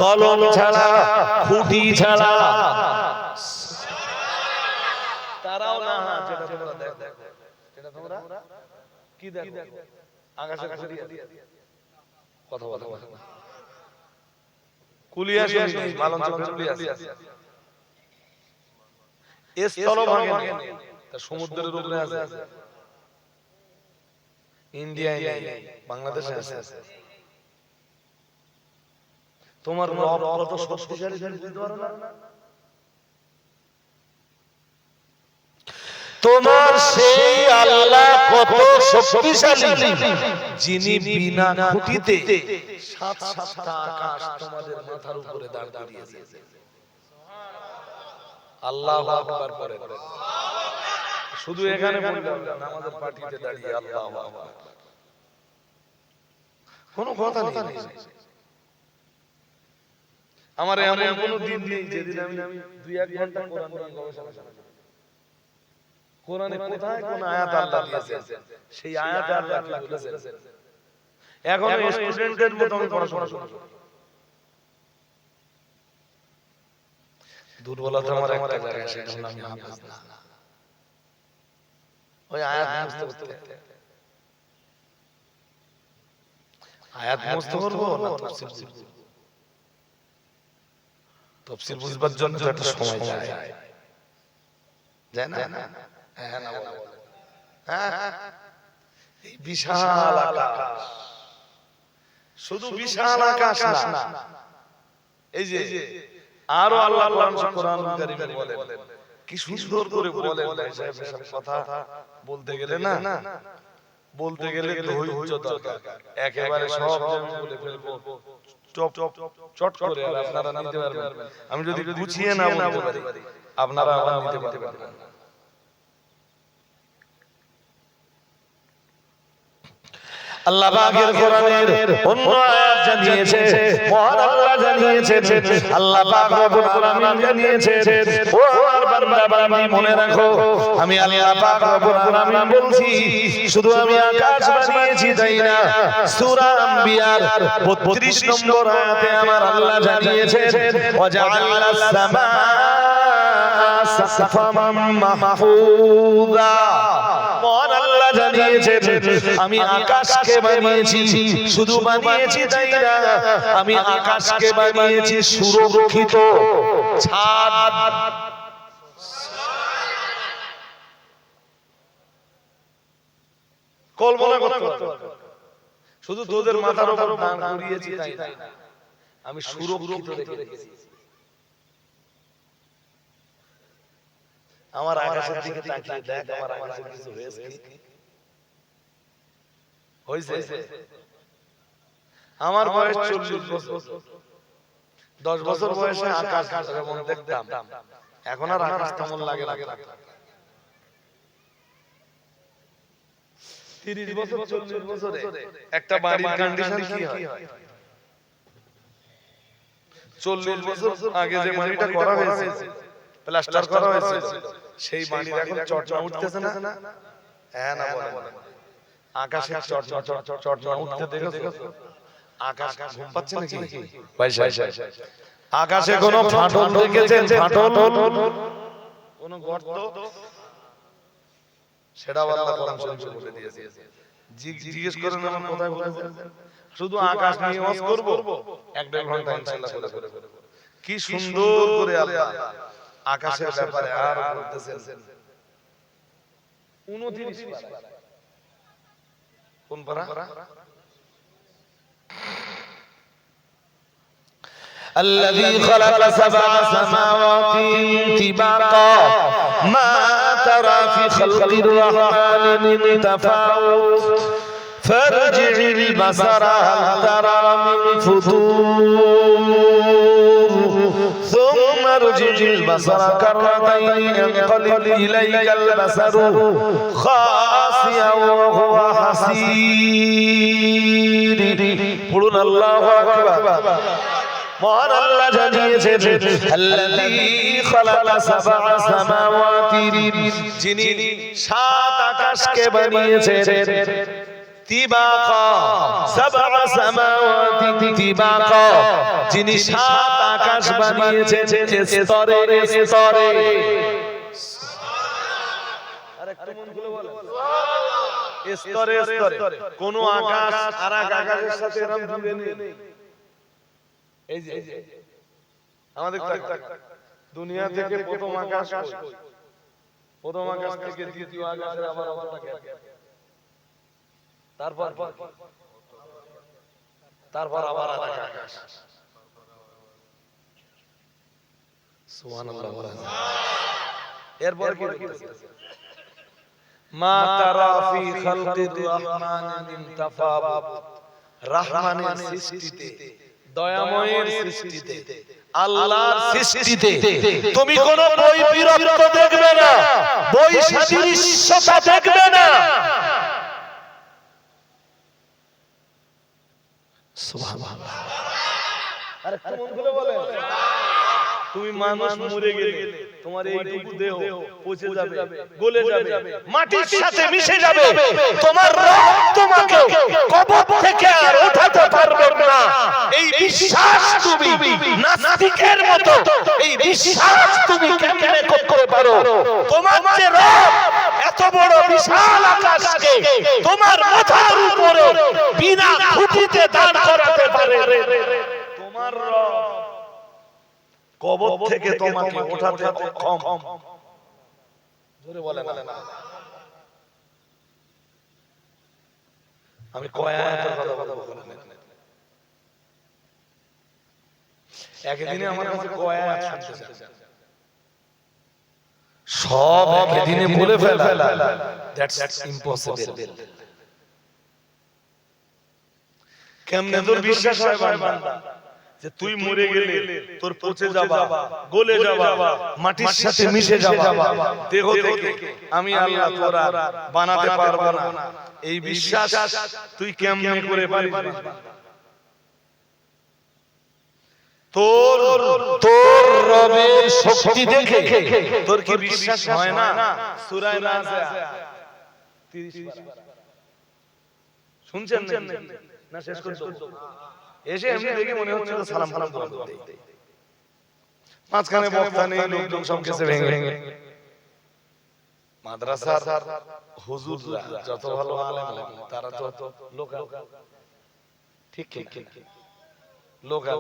কলম ছাড়া, খুঁটি ছাড়া। তারাও না, যেটা তোমরা দেখো, যেটা তোমরা কি দেখো আকাশে কথা বলো, কুলিয়া শুনি মালন চলন কুলিয়া এস তল ভাঙে তা সমুদ্রের উপরে আছে, ইন্ডিয়ায় নেই, বাংলাদেশে আছে। তোমার রব কত শক্তিশালী বুঝতে পারো না? তোমার সেই আল্লাহ কত শক্তিশালী যিনি বিনা খুঁটিতে সাতটা আকাশ তোমাদের মাথার উপরে দাঁড় করিয়েছেন। আল্লাহু আকবার পড়ে, শুধু এখানে বললাম না, আমাদের পার্টিতে দাঁড়িয়ে আল্লাহু আকবার, কোনো কথা নেই। আমার এমন কোনো দিন নেই যেদিন আমি 2-1 ঘন্টা কোরআন নিয়ে গবেষণা করি। কোরআনে কোথায় কোন আয়াত আল্লাহ দিয়েছেন, সেই আয়াতে আল্লাহ কি বলেছেন, এখন স্টুডেন্টদের মতো আমি পড়াশোনা করি। দুর্বলতা আমার একটা জায়গা, সেটা হলো আমি হাফেজ না। ওই আয়াত মুখস্থ করতে, আয়াত মুখস্থ করব না তাফসীর বুঝব? তাফসীর বুঝবার জন্য তো একটা সময় যায়, যায় না? হ্যাঁ না বলে, হ্যাঁ, এই বিশাল আকাশ, শুধু বিশাল আকাশ না, এই যে আরো আল্লাহ কোরআন কারীমে বলেন, কি সুন্দর করে বলেন। সব কথা বলতে গেলে না, বলতে গেলে ধৈর্য দরকার, একেবারে সব বলে ফেলবো চট করে, আর আপনারা নিতে পারবেন। আমি যদি গুছিয়ে না বলতে পারি আপনারা আবার নিতে পারবেন। আল্লাহ পাকের কোরআনের অন্য আয়াত জানিয়েছে, মহান আল্লাহ জানিয়েছেন, আল্লাহ পাক রব্বুল আলামিন জানিয়েছেন, ও আমার বান্দা বান্দি মনে রাখো আমি আল্লাহ পাক রব্বুল আলামিন বলছি, শুধু আমি আকাশ বানিয়েছি তাই না, সূরা আম্বিয়ার 32 নম্বর আয়াতে আমার আল্লাহ জানিয়েছেন ওয়াজআলনাস সামাআ সাকফাম মাহফুযা, মহান আল্লাহ জানিয়েছেন আমি আকাশকে বানিয়েছি, শুধু বানিয়েছি তাই না, আমি আকাশকে বানিয়েছি সুরক্ষিত ছাদ। কল্পনা করতে পারো, শুধু তোদের মাথার উপর দাঁড় করিয়েছি তাই না, আমি সুরক্ষিত রেখেছি। আমার আকাশের দিকে তাকিয়ে দেখ, আমার আকাশের কিছু হয়েছে কি? হয়েছে? আমার বয়স 40 বছর, 10 বছর বয়সে আকাশ যেমন দেখতাম, এখন আর আকাশ তেমন লাগে না। 30 বছর 40 বছরে একটা বাড়ির কন্ডিশন কি হয়? 40 বছর আগে যে বাড়িটা করা হয়েছে, প্লাস্টার করা হয়েছে, সেই বাড়ির এখন চটনা উঠতেছে না? হ্যাঁ না বলেন, আকাশে চটনা উঠতে দেখেছো? আকাশ ঘুম পাচ্ছে নাকি ভাই? আকাশে কোনো ফাটল দেখেছেন? ফাটল, কোন গর্ত? সেটা আল্লাহ কোরআন শরীফে বলে দিয়েছে। জিজ্ঞেস করেন আমার কোথায় বলেছেন? শুধু আকাশ নিয়ে ওয়াজ করব 1-1.5 ঘন্টা ইনশাআল্লাহ করে। কি সুন্দর করে আল্লাহ আকাশের ব্যাপারে আর বলতেছেন 29 পারা। কোন পারা? الذي خلق 7 سماوات طباقا ما ترى في خلق الرحمن من تفاوت ফারজি'ল বাসারা হাল তারা মিন ফুতুর সুম্মা রজি'ল বাসারা কাররাতাইনি ইয়ানকালিব ইলাইকাল বাসারু খাসিয়া ওয়া হুয়া হাসীর। পড়ুন আল্লাহু আকবার। মহান আল্লাহ জানিয়েছেন আল্লাযী খালাকা সাবআ সামাওয়াতি, যিনি সাত আকাশকে বানিয়েছেন তিবাকা, সাবআ সামাওয়াতি তিবাকা, যিনি সাত আকাশ বানিয়েছেন স্তরে স্তরে। আরেকটু মন খুলে বলেন স্তরে স্তরে। কোন আকাশ আরেক আকাশের সাথে এরকম জুড়ে নেই। এই যে আমাদের দুনিয়া থেকে প্রথম আকাশ, প্রথম আকাশ থেকে দ্বিতীয় আকাশের আবার অতটা গ্যাপ, তারপর আবার আরেক আকাশ। সুবহানাল্লাহ বলেন। এরপর কি মা তারা ফি খালকির রহমান মিন তাফাবুত, রহমানের সৃষ্টিতে, দয়াময়ের সৃষ্টিতে, আল্লাহর সৃষ্টিতে তুমি কোন বৈবিরত্ব দেখবে না, বৈসাদৃশ্যতা দেখবে না। সুবহানাল্লাহ। আরে মন খুলে বলেন, তুমি মানুষ মরে গেলে তোমার এইটুকু দেহ পচে যাবে, গলে যাবে, মাটির সাথে মিশে যাবে, তোমার রূহ তোমাকে কবর থেকে আর ওঠাতে পারবে না। এই বিশ্বাস তুমি নাস্তিকের মতো, এই বিশ্বাস তুমি কেমনে করতে পারো? তোমার যে রূহ এত বড় বিশাল আকাশকে তোমার মাথার উপরে বিনা খুঁটিতে দাঁড় করাতে পারে, তোমার রূহ কবর থেকে তোমাকে ওঠাতে অক্ষম। জোরে বলেন না। আমি কয় আয়াতের কথা বলবো। একদিনে আমার কাছে কয় আয়াত শুনতে চান, সব একদিনে বলে ফেলা, দ্যাটস ইম্পসিবল। কেমনে তোর বিশ্বাস হয় বান্দা যে তুই মরে গেলে তোর পচে যাবা, গলে যাবা, মাটির সাথে মিশে যাবা, দেহ থেকে আমি আল্লাহ তোরা বানাতে পারবো না। এই বিশ্বাস তুই কেমনে করে পারিস? তোর রবের শক্তি দেখে তোর কি বিশ্বাস হয় না? সূরা নাস 30 শুনছেন না? শেষ করে দেব। এসে এমনি দেখে মনে হচ্ছে তো সালাম সালাম করতে, মাঝখানে বক্তা নেই, লোকজন সব গেছে ভেঙে। মাদ্রাসার হুজুররা যত ভালো আলেম তারা তো লোকাল, ঠিক ঠিক লোকাল।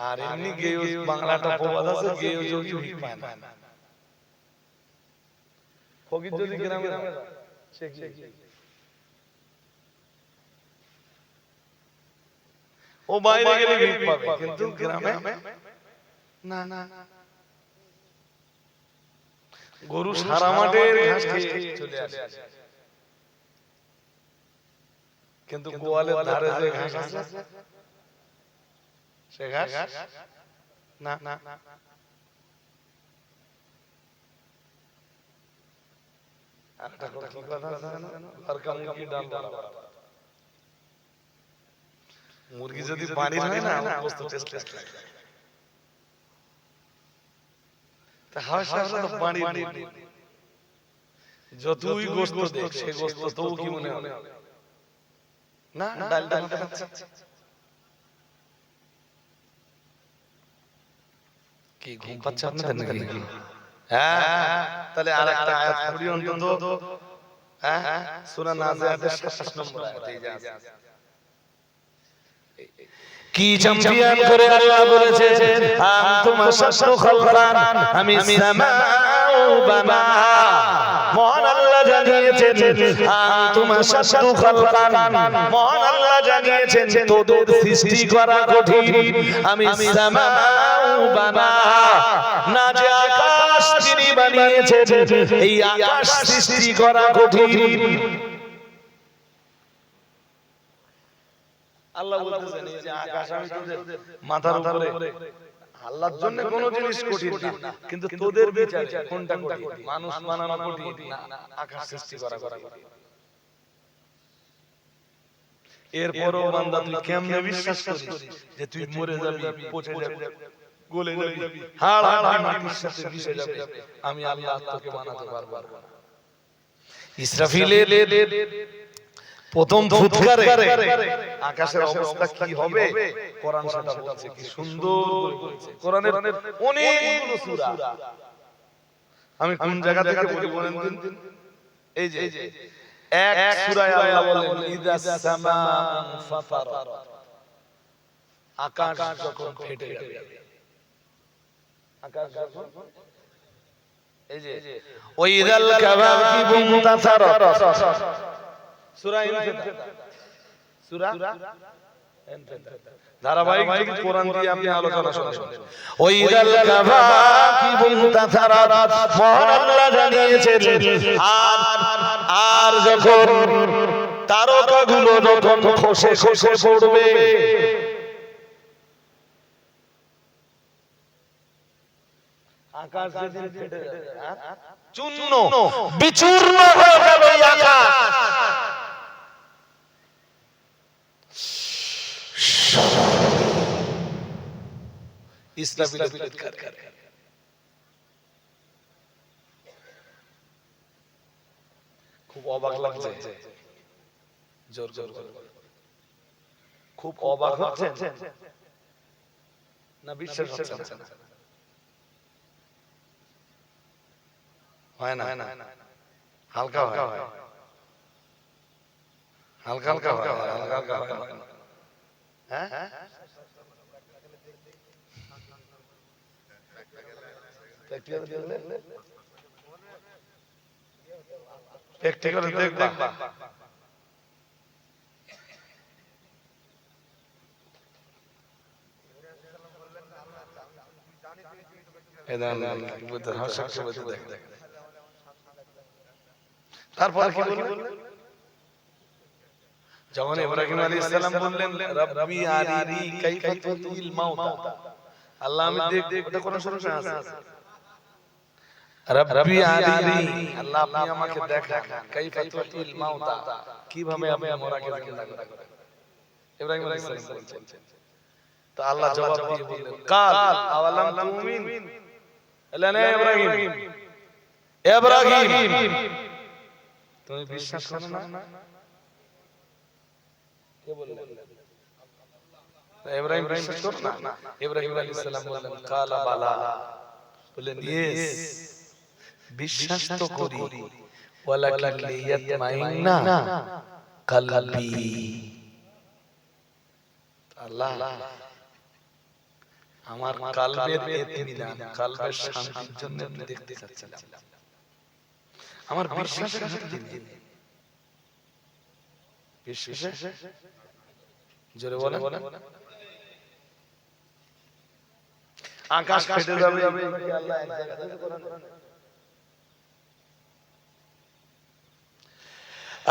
আর এমনি গেও বাংলাটা প্রবাদ আছে, গেও যোগী ভিক পায় না। ফকির যদি গ্রামে সে কি ও বাইরে গেলে ভিক পাবে, কিন্তু গ্রামে না না। গরু সারা মাঠের ঘাস খেয়ে চলে আসে, কিন্তু গোয়ালের ধারে যে ঘাস আছে সে ঘাস না না। একটা কথা কি কথা আছে না, ঘর কা মুরগি ডাল বরাবর। মুরগি যদি বাড়ির হয় না, গোশত টেস্ট লাগে। তা হাওয়া তো বাড়ির যতই গোশত দেখ, সে গোশত তো কি মনে হয় না ডাল ডাল খাচ্ছে। কি ঘুম পাচ্ছে আপনাদের নাকি? হ্যাঁ, তাহলে আরেকটা আয়াত পড়ি অন্তত। হ্যাঁ, সূরা নাজিয়াতের 27 নম্বর আয়াত। এই যে কি চ্যাম্পিয়ন করে আল্লাহ বলেছে, আনতুম আশাদ্দু খালকান আমিস সামাউ বানাহা। মহান আল্লাহ জানিয়েছেন আনতুম আশাদ্দু খালকান, মহান আল্লাহ জানিয়েছেন তোদের সৃষ্টি করা কঠিন। আমিস সামাউ বানাহা, না যে আকাশ তিনি বানিয়েছেন, এই আকাশ সৃষ্টি করা কঠিন। আল্লাহ বলতেছেন এই যে আকাশ আমি তোদের মাথার উপরে, আল্লাহর জন্য কোনো জিনিস কঠিন না, কিন্তু তোদের বিচারে কোনটা কঠিন? মানুষ বানানো কঠিন না আকাশ সৃষ্টি করা কঠিন? এরপরও বান্দা তুই কেমনে বিশ্বাস করিস যে তুই মরে যাবি, পচে যাবি, গলে যাবি, হাড় হাড় মাটির সাথে মিশে যাবে, আমি আল্লাহ তোকে বানাতে পারবো না? ইসরাফিলের প্রথম ফুৎকারে আকাশের অবস্থা কি হবে কোরআন সেটা বলছে, কি সুন্দর করে বলেছে। কোরআনের অনেকগুলো সূরা, আমি কোন জায়গা থেকে বলি বলেন দিন? এই যে এক সূরায় আল্লাহ বলেন ইদাস সামাউ ফাতারাত, আকাশ যখন ফেটে যাবে, আকাশ যখন, এই যে ওয়াইদাল কাওয়াকিবু মুনতাসারাত, সূরা ইনফিতার, সূরা ইনফিতার, ধারাবাহিক যদি কোরআন দিয়ে আপনি আলোচনা শুনেন। ওয়াইদাল কাওয়াকিবু মুনতাসারাত, মহান আল্লাহ জানিয়েছেন আর যখন তারকাগুলো যখন খসে খসে পড়বে, আকাশ যেদিন ফেটে যাবে, চূর্ণ বিচূর্ণ হয়ে যাবে আকাশ, ইসরাফিল চিৎকার করে, খুব অবাক লাগছে, জোর জোর খুব অবাক হচ্ছে না বিশ্বাস হচ্ছে না? হয় না, হালকা হয়, হালকা হালকা হয়, হালকা হালকা হয়, হ্যাঁ একটু করে দেখবা, তারপর কি বললেন? যখন ইব্রাহিম আলাইহিস সালাম বললেন রাব্বি আরিনি কাইফা তুহিল মাউতা, আল্লাহ আমি দেখ, ওটা কোন শুরু আছে, রাব্বি আরিনি, আল্লাহ আপনি আমাকে দেখান কাইফা তুহিল মাউতা, কিভাবে আপনি মরাকে জিন্দা করেন। ইব্রাহিম আলাইহিস সালাম বলছেন, তো আল্লাহ জবাব দিয়ে বললেন কাল আওয়ালাম তুমিন, আল্লাহ নে ইব্রাহিম, ইব্রাহিম তুমি বিশ্বাস করো না? কে বললেন? ইব্রাহিম বিশ্বাস করো না? ইব্রাহিম আলাইহিস সালাম বললেন কালা বালা, বললেন ইয়েস বিশ্বাস তো করি, ওয়ালাকিন লিয়াতমাইন্না কলবি, আল্লাহ আমার কলবের ইতমিনান, কলবের শান্তির জন্য আমি দেখতে চাচ্ছিলাম, আমার বিশ্বাসের হাতে দিন, বিশ্বাস জোরে বলেন, আকাশ ফেটে যাবে, আল্লাহ এক জায়গা থেকে কোরআন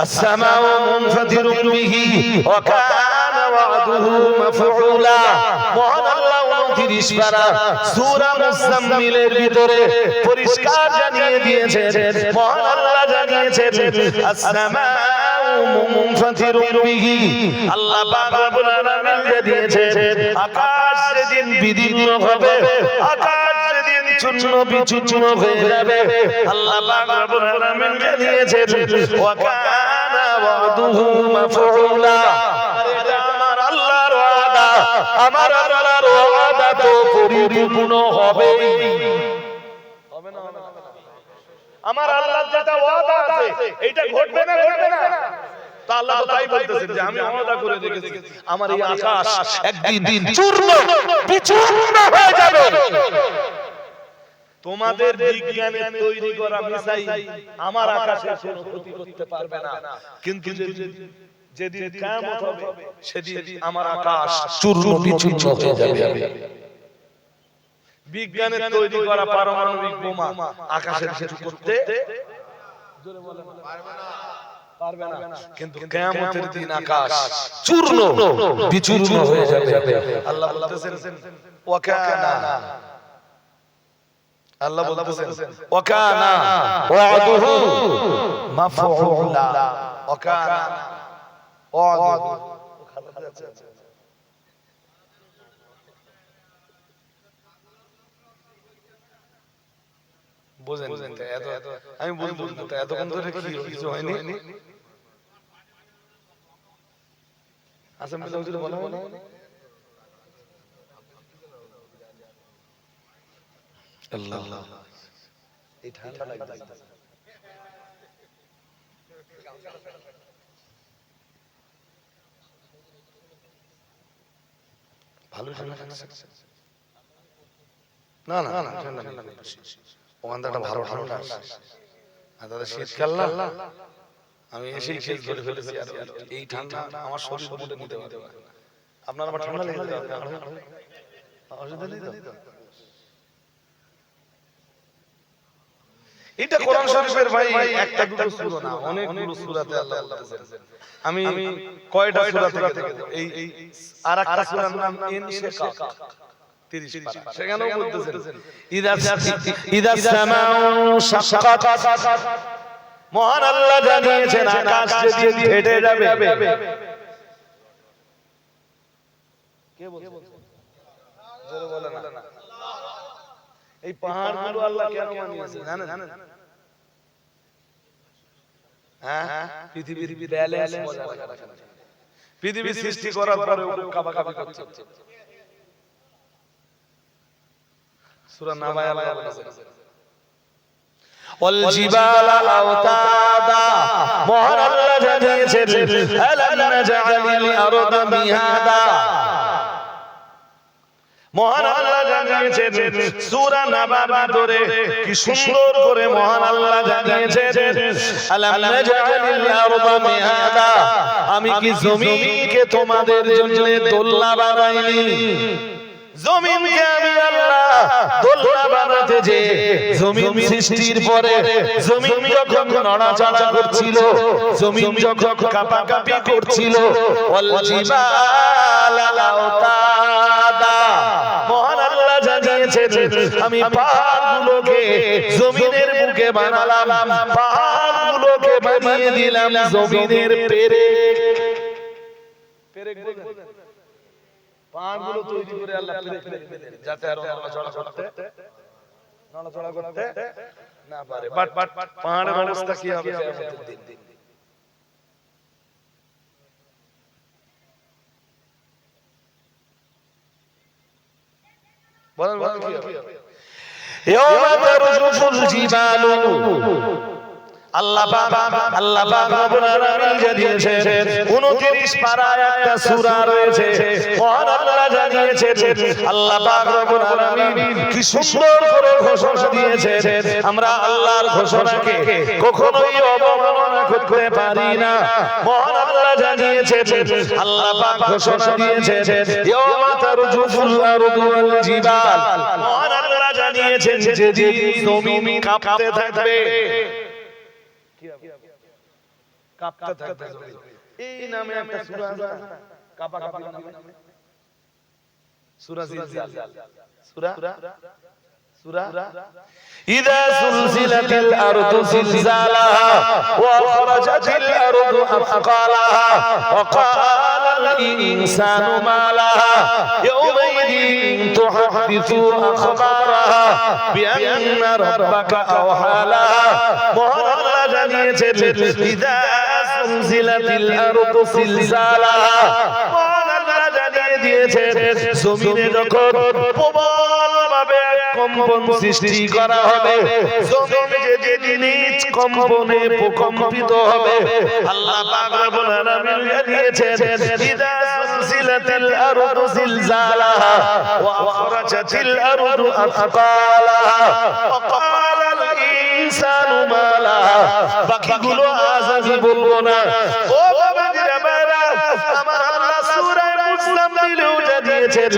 السماء منفطر به وكان وعده مفعولا, মহান আল্লাহ 29 পারা সূরা মুজাম্মিলের ভিতরে পরিষ্কার জানিয়ে দিয়েছেন, মহান আল্লাহ জানিয়েছেন السماء منفطر به, আল্লাহ পাক রব্বুল আলামিন জানিয়েছেন আকাশ যেদিন বিদীর্ণ হবে, আকাশ যেদিন চূর্ণ বিচূর্ণ হয়ে যাবে, আল্লাহ পাক রব্বুল আলামিন জানিয়েছেন ওয়া কানা ওয়াদুহু মাফউলা, এটা আমার আল্লাহর ওয়াদা, আমার আল্লাহর ওয়াদা তো পরিপূর্ণ হবে, হবে না? আমার আল্লাহর যেটা ওয়াদা আছে এটা ঘটবে না, ঘটবে না? তা আল্লাহ তো তাই বলতেছেন যে আমি ওয়াদা করে রেখেছি আমার এই আকাশ একদিন চূর্ণ বিচূর্ণ হয়ে যাবে, তোমাদের বিজ্ঞানের তৈরি করা মিসাইল আমার আকাশের কোনো ক্ষতি করতে পারবে না, কিন্তু যেদিন কিয়ামত হবে সেদিন আমার আকাশ চূর্ণ বিচূর্ণ হয়ে যাবে। বিজ্ঞানের তৈরি করা পারমাণবিক বোমা আকাশের কিছু করতে পারবে না, পারবে না, কিন্তু কিয়ামতের দিন আকাশ চূর্ণ বিচূর্ণ হয়ে যাবে। আল্লাহ বলতেছেন ওয়াকানা, আল্লাহ বলতেছেন ওয়াকানা ওয়াদুহু মাফউলা, ওয়াকানা ওয়াদুহু। বুঝেন এত আমি বলবো না তো, এতক্ষণ ধরে কি কিছু হয়নি? আসাম হুজুর বলা হলো আল্লাহ, এই ঠান্ডা লাগছে। ভালো ঠান্ডা লাগছে না? না না ঠান্ডা নেই, ওখানটা ভালো ঠান্ডা। আর দাদা শীতকাল না, আমি এসেই খেল ধরে ফেলেছি। আর এই ঠান্ডা আমার শরীর মধ্যে নিতে পারবে না। আপনার আবার ঠান্ডা লেগে যাবে, অসুবিধা নেই তো? এটা কোরআন শরীফের ভাই একটা দুটো সূরা না, অনেকগুলো সূরাতে আল্লাহ বলতেছেন। আমি কয়টা সূরা থেকে এই আরেকটা সূরার নাম ইনশিকাক 30 পারা, সেখানেও বলতেছেন ইদা সামাউ শাক্কাত, মহান আল্লাহ জানিয়েছেন আকাশ যেদিন ফেটে যাবে। কে বলছে? জোরে বলে না। এই পাহাড়গুলো আল্লাহ কেন বানিয়েছে জানেন? হ্যাঁ, পৃথিবীর ব্যালেন্স বজায় রাখার জন্য। পৃথিবী সৃষ্টি করার পরে কাবাকাবি করছে। সূরা নাবায় আল্লাহ বলেছেন ওয়াল জিবালা আওতাদা, মহান আল্লাহ জানিয়েছেন আলাম নাজআলিল আরদা মিহাদা। মহান আল্লাহ জানিয়েছেন সূরা নাবার ভিতরে কি সুন্দর করে মহান আল্লাহ জানিয়েছেন আলাম নাজআলিল আরদা মিহাদা, আমি কি জমিনকে তোমাদের জন্য দোলনা বানাইনি? জমিনকে আমি আল্লাহ দোলনা বানাতে যে জমিন সৃষ্টির পরে জমিন যখন নড়াচড়া করছিল, জমিন যখন কাঁপাকাঁপি করছিল, ওয়াল জিবালা আওতাদা, মহান আল্লাহ জানিয়েছেন আমি পাহাড়গুলোকে জমিনের বুকে বানালাম, পাহাড়গুলোকে বানিয়ে দিলাম জমিনের পেরেক। পেরেক বলেন, পাহাড়গুলো তৈরি করে আল্লাহ পেরেক দিলেন যাতে আর নড়াচড়া করতে না পারে। বাট পাহাড়ের অবস্থা কি হবে কিয়ামতের দিন? বলেন কি হবে? ইয়াওমা তারজুফুল জিবালু, আল্লাহ পাক রব্বুল আলামিন জানিয়েছেন 29 পারায় একটা সূরা রয়েছে। মহান আল্লাহ জানিয়েছেন আল্লাহ পাক রব্বুল আলামিন কি সুন্দর করে ঘোষণা দিয়েছেন। আমরা আল্লাহর ঘোষণাকে কখনোই অবমাননা করতে পারি না। মহান আল্লাহ জানিয়েছেন, আল্লাহ পাক ঘোষণা দিয়েছেন ইয়াওমা তারজুফুল আরদু ওয়াল জিবাল, মহান আল্লাহ জানিয়েছেন যেদিন জমিন কাঁপতে থাকবে, কাঁপতে থাকবে। এই নামে একটা সূরা আছে, কাঁপাকাঁপি নামে সূরা জিলজাল। সূরা ইদা সুলজিলাতিল আরদু জিলজালাহা ওয়া আখরাজাতিল আরদু আথকালাহা ওয়া ক্বালাল ইনসানু মা লাহা ইয়াওমাইদিন তুহাদ্দিসু আখবারাহা বিআন্না রাব্বাকা আওহা লাহা। মহান আল্লাহ জানিয়েছেন ইদা সুলজিলাতিল আরদু জিলজালাহা, মহান আল্লাহ জানিয়ে দিয়েছেন জমিনে যখন প্রবল ভাবে কম্পন সৃষ্টি করা হবে, জমিন যেদিন কম্পনে প্রকম্পিত হবে, আল্লাহ পাক রব্বুল আলামিন জানিয়েছেন ইদা সুলজিলাতিল আরদু জিলজালাহা ওয়া আখরাজাতিল আরদু আথকালাহা ওয়া ক্বালাল ইনসানু মা লাহা। বাকিগুলো আজ আমি বলবো না। ও বাবাজিরা বাবা, আমার আল্লাহ সূরা মুসলিম দিলেও জানিয়েছেন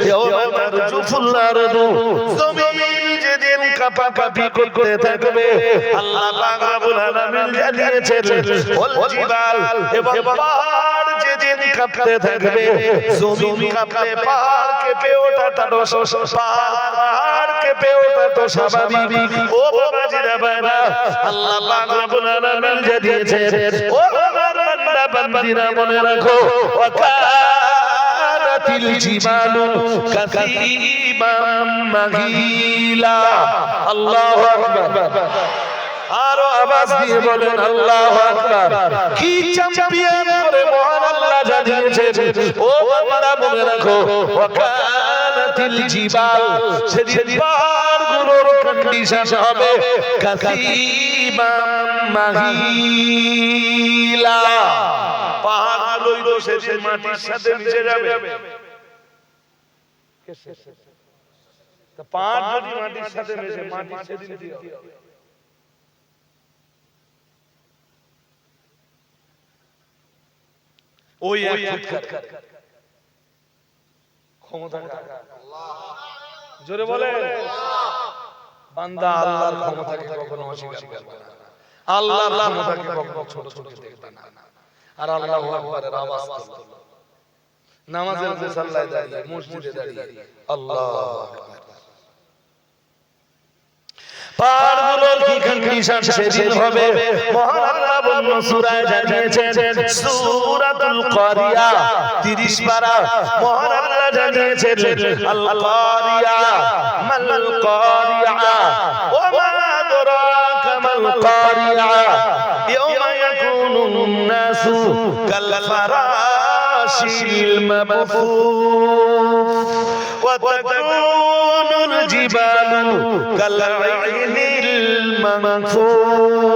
ইয়াওমা তারজুফুল আরদু, জমিন যেদিন কাঁপাকাঁপি করতে থাকবে আল্লাহ পাক রব্বুল আলামিন জানিয়েছেন ওয়াল জিবাল এবং পাহাড় যেদিন কাঁপতে থাকবে জমিন কাঁপলে পাহাড় কেঁপে ওঠাটা তো পাহাড় কেঁপে ওঠা তো স্বাভাবিক ও বাবাজিরা বাবা আল্লাহ পাক রব্বুল আলামিন জানিয়েছেন ও আমার বান্দা বান্দিরা মনে রাখো ওয়াকানাতিল জিবালু কাসীবাম মাগীলা আল্লাহু আকবার আরো আওয়াজ দিয়ে বলেন আল্লাহু আকবার কি চ্যাম্পিয়ন করে মহান আল্লাহ জানিয়েছেন ও বান্দা মনে রাখো ওয়াকানাতিল জিবাল সেদিন পাহাড়গুলোর কন্ডিশন হবে কাসীবাম মাগীলা পাহাড়গুলোই তো সেদিন মাটির সাথে মিশে যাবে তা পাহাড় যদি মাটির সাথে মিশে মাটির সেদিন কি হবে ওই এক ক্ষমতা জোরে বলে বান্দা আল্লাহর ক্ষমতাকে কখনো অস্বীকার করবে না আল্লাহর ক্ষমতাকে কখনো ছোট ছোট দেখবে না আর আল্লাহু আকবারের আওয়াজ করবে নামাজের মুসাল্লায় দাঁড়িয়ে মসজিদে দাঁড়িয়ে আল্লাহু আকবার পাহাড়গুলোর কি কন্ডিশন সেদিন হবে মহান আল্লাহ বলেন সূরায় জানিয়েছেন সূরাতুল কারিয়া 30 পারা মহান আল্লাহ জানিয়েছেন আল কারিয়া মাল কারিয়া ওয়া মা আদরাকা মাল কারিয়া ইয়াওমা ইয়াকুনুন নাসু কাল ফারাশিল মাবথুথ ওয়া তাকুনুল জিবালু কাল আইনিল মানফুশ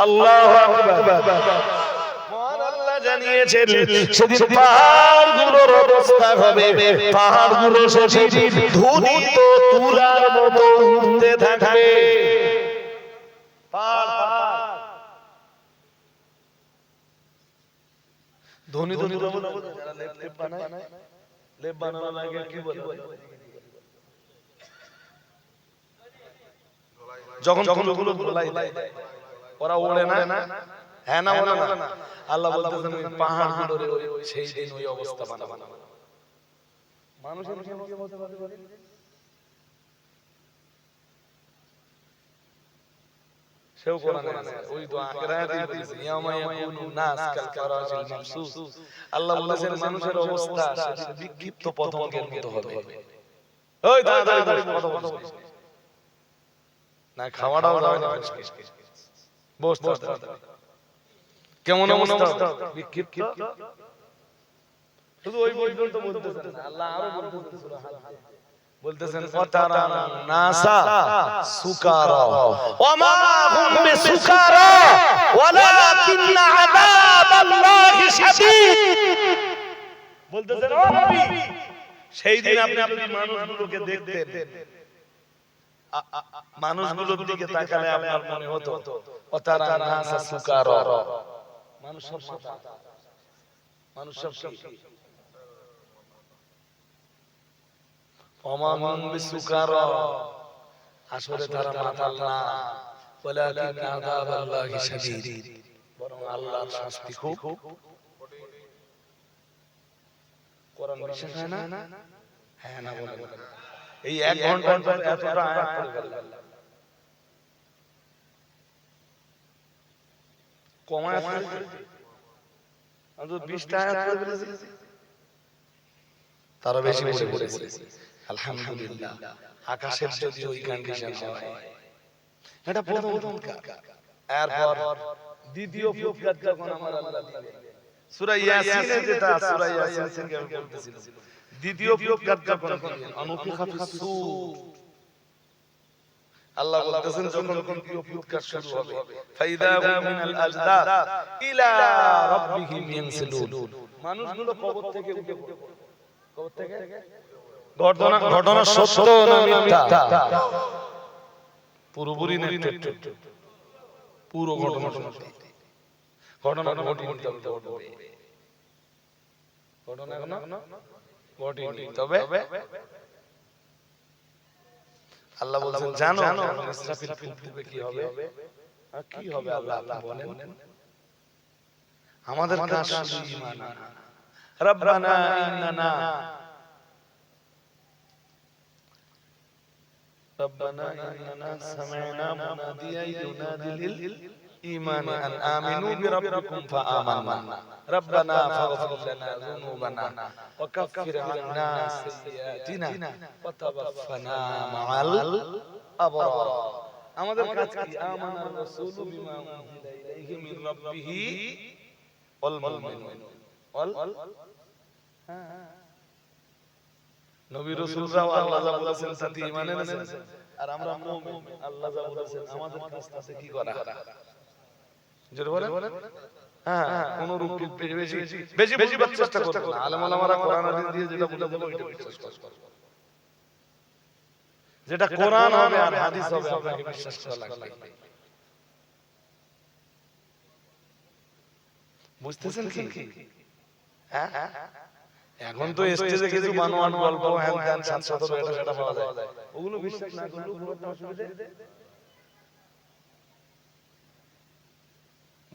আল্লাহু আকবার মহান আল্লাহ জানিয়েছেন সেদিন পাহাড়গুলোর অবস্থা হবে পাহাড়গুলো সেদিন ধুনিত তুলার মতো উঠতে থাকবে ধনী ধনী যারা লেপ বানায় লেপ বানানো লাগে কি বলে যখন ফুলগুলো গোলাই দেয় ওরা ওড়ে না হ্যাঁ না বলে না আল্লাহ বলতেছেন পাহাড়গুলোর সেই দিন ওই অবস্থা বানাবো মানুষের কি অবস্থা হবে সেও কোরআনে আছে ওই তো আখিরাতে বলেছে ইয়ামা ইয়াকুনু নাস কাল ফারাশিল মাবসুস আল্লাহ বলেছেন মানুষের অবস্থা সেদিন বিক্ষিপ্ত পতঙ্গের মতো হবে ওই তাড়াতাড়ি কথা বলিস না খাওয়াটাও যাবে না বস কেমন অবস্থা বিক্ষিপ্ত শুধু ওই পর্যন্ত বলতেছেন আল্লাহ আরো বলতেছেন সূরা হাল বলতেছেন ফাতারা নাসা সুকারা ওমা হুম বিসুকারা ওয়ালাকিন আযাবাল্লাহি শাদীদ বলতেছেন ও নবী সেই দিন আপনি মানুষগুলোকে দেখতেন মানুষগুলোর দিকে তাকালে আপনার মনে হতো ফাতারা নাসা সুকারা মানুষ সব মানুষ সব ওমাহুম বিসুকারা আসলে তারা মাতাল না ওয়ালাকিন আযাবাল্লাহি শাদীদ বরং আল্লাহর শাস্তি খুব কোরআন বিশ্বাস হয় না হ্যাঁ না বলে এই 1 ঘন্টা এতটা আয়াত পড়ে গেল কমায় আছে আমি 20টা আয়াত পড়ে ফেলেছি তারা বেশি বসে পড়েছে আলহামদুলিল্লাহ আকাশের যদি ওই কন্ডিশন হয় এটা প্রথম এরপর দ্বিতীয় ফুৎকার যখন আমার আল্লাহ দিবে সূরা ইয়াসিনে যেটা সূরা ইয়াসিন থেকে আমি বলতেছিলাম দ্বিতীয় ফুৎকার যখন অনুফিখা ফিস সূর আল্লাহ বলতেছেন যখন দ্বিতীয় ফুৎকার শুরু হবে ফাইদা হুম মিনাল আজদাদ ইলা রাব্বিহিম ইয়ানসিলুন মানুষগুলো কবর থেকে উঠে পড়ে কবর থেকে ঘটনা সত্য না মিথ্যা পুরোপুরি নেতৃত্ব পুরো ঘটনা ঘটনা ঘটনা তবে আল্লাহ বলেন জানো ইসরাফিল ফুঁক দিবে কি হবে? কি হবে আল্লাহ বলেন? আমাদের কাজ শুধু ঈমান। রব্বানা ইন্নানা সামি'না মুনাদিয়ান ইউনাদি লিল ঈমানি আন আমিনু বিরাব্বিকুম ফাআমান্না রব্বানা ফাগফির লানা যুনুবানা ওয়া কাফির আন্না সাইয়্যাতিনা ওয়া তাওয়াফানা মা'আল আবরার। আমাদের কাজ কি? আমানার রাসূলু বিমা উনজিলা ইলাইহি মির রাব্বিহি ওয়াল মুমিনুন নবী রাসূলরাও আল্লাহ যা বলেছেন তাতে ঈমান এনেছেন, আর আমরা মুমিন আল্লাহ যা বলেছেন আমাদের কাজ আছে কি করা? জোরে বলেন। হ্যাঁ, কোন রূপে বেশি চেষ্টা করব না। আলেম ওলামারা কোরআন হাদিস দিয়ে যেটা বলে দেব ওইটা বিশ্বাস করব। যেটা কোরআন হবে আর হাদিস হবে আপনাকে বিশ্বাস করা লাগবে। বুঝতেছেন কি? হ্যাঁ, এখন তো স্টেজে কিছু বানোয়াট গল্প হ্যান ত্যান 700 এটা সেটা পাওয়া যায়, ওগুলো বিশ্বাস না করলেও কোনো অসুবিধা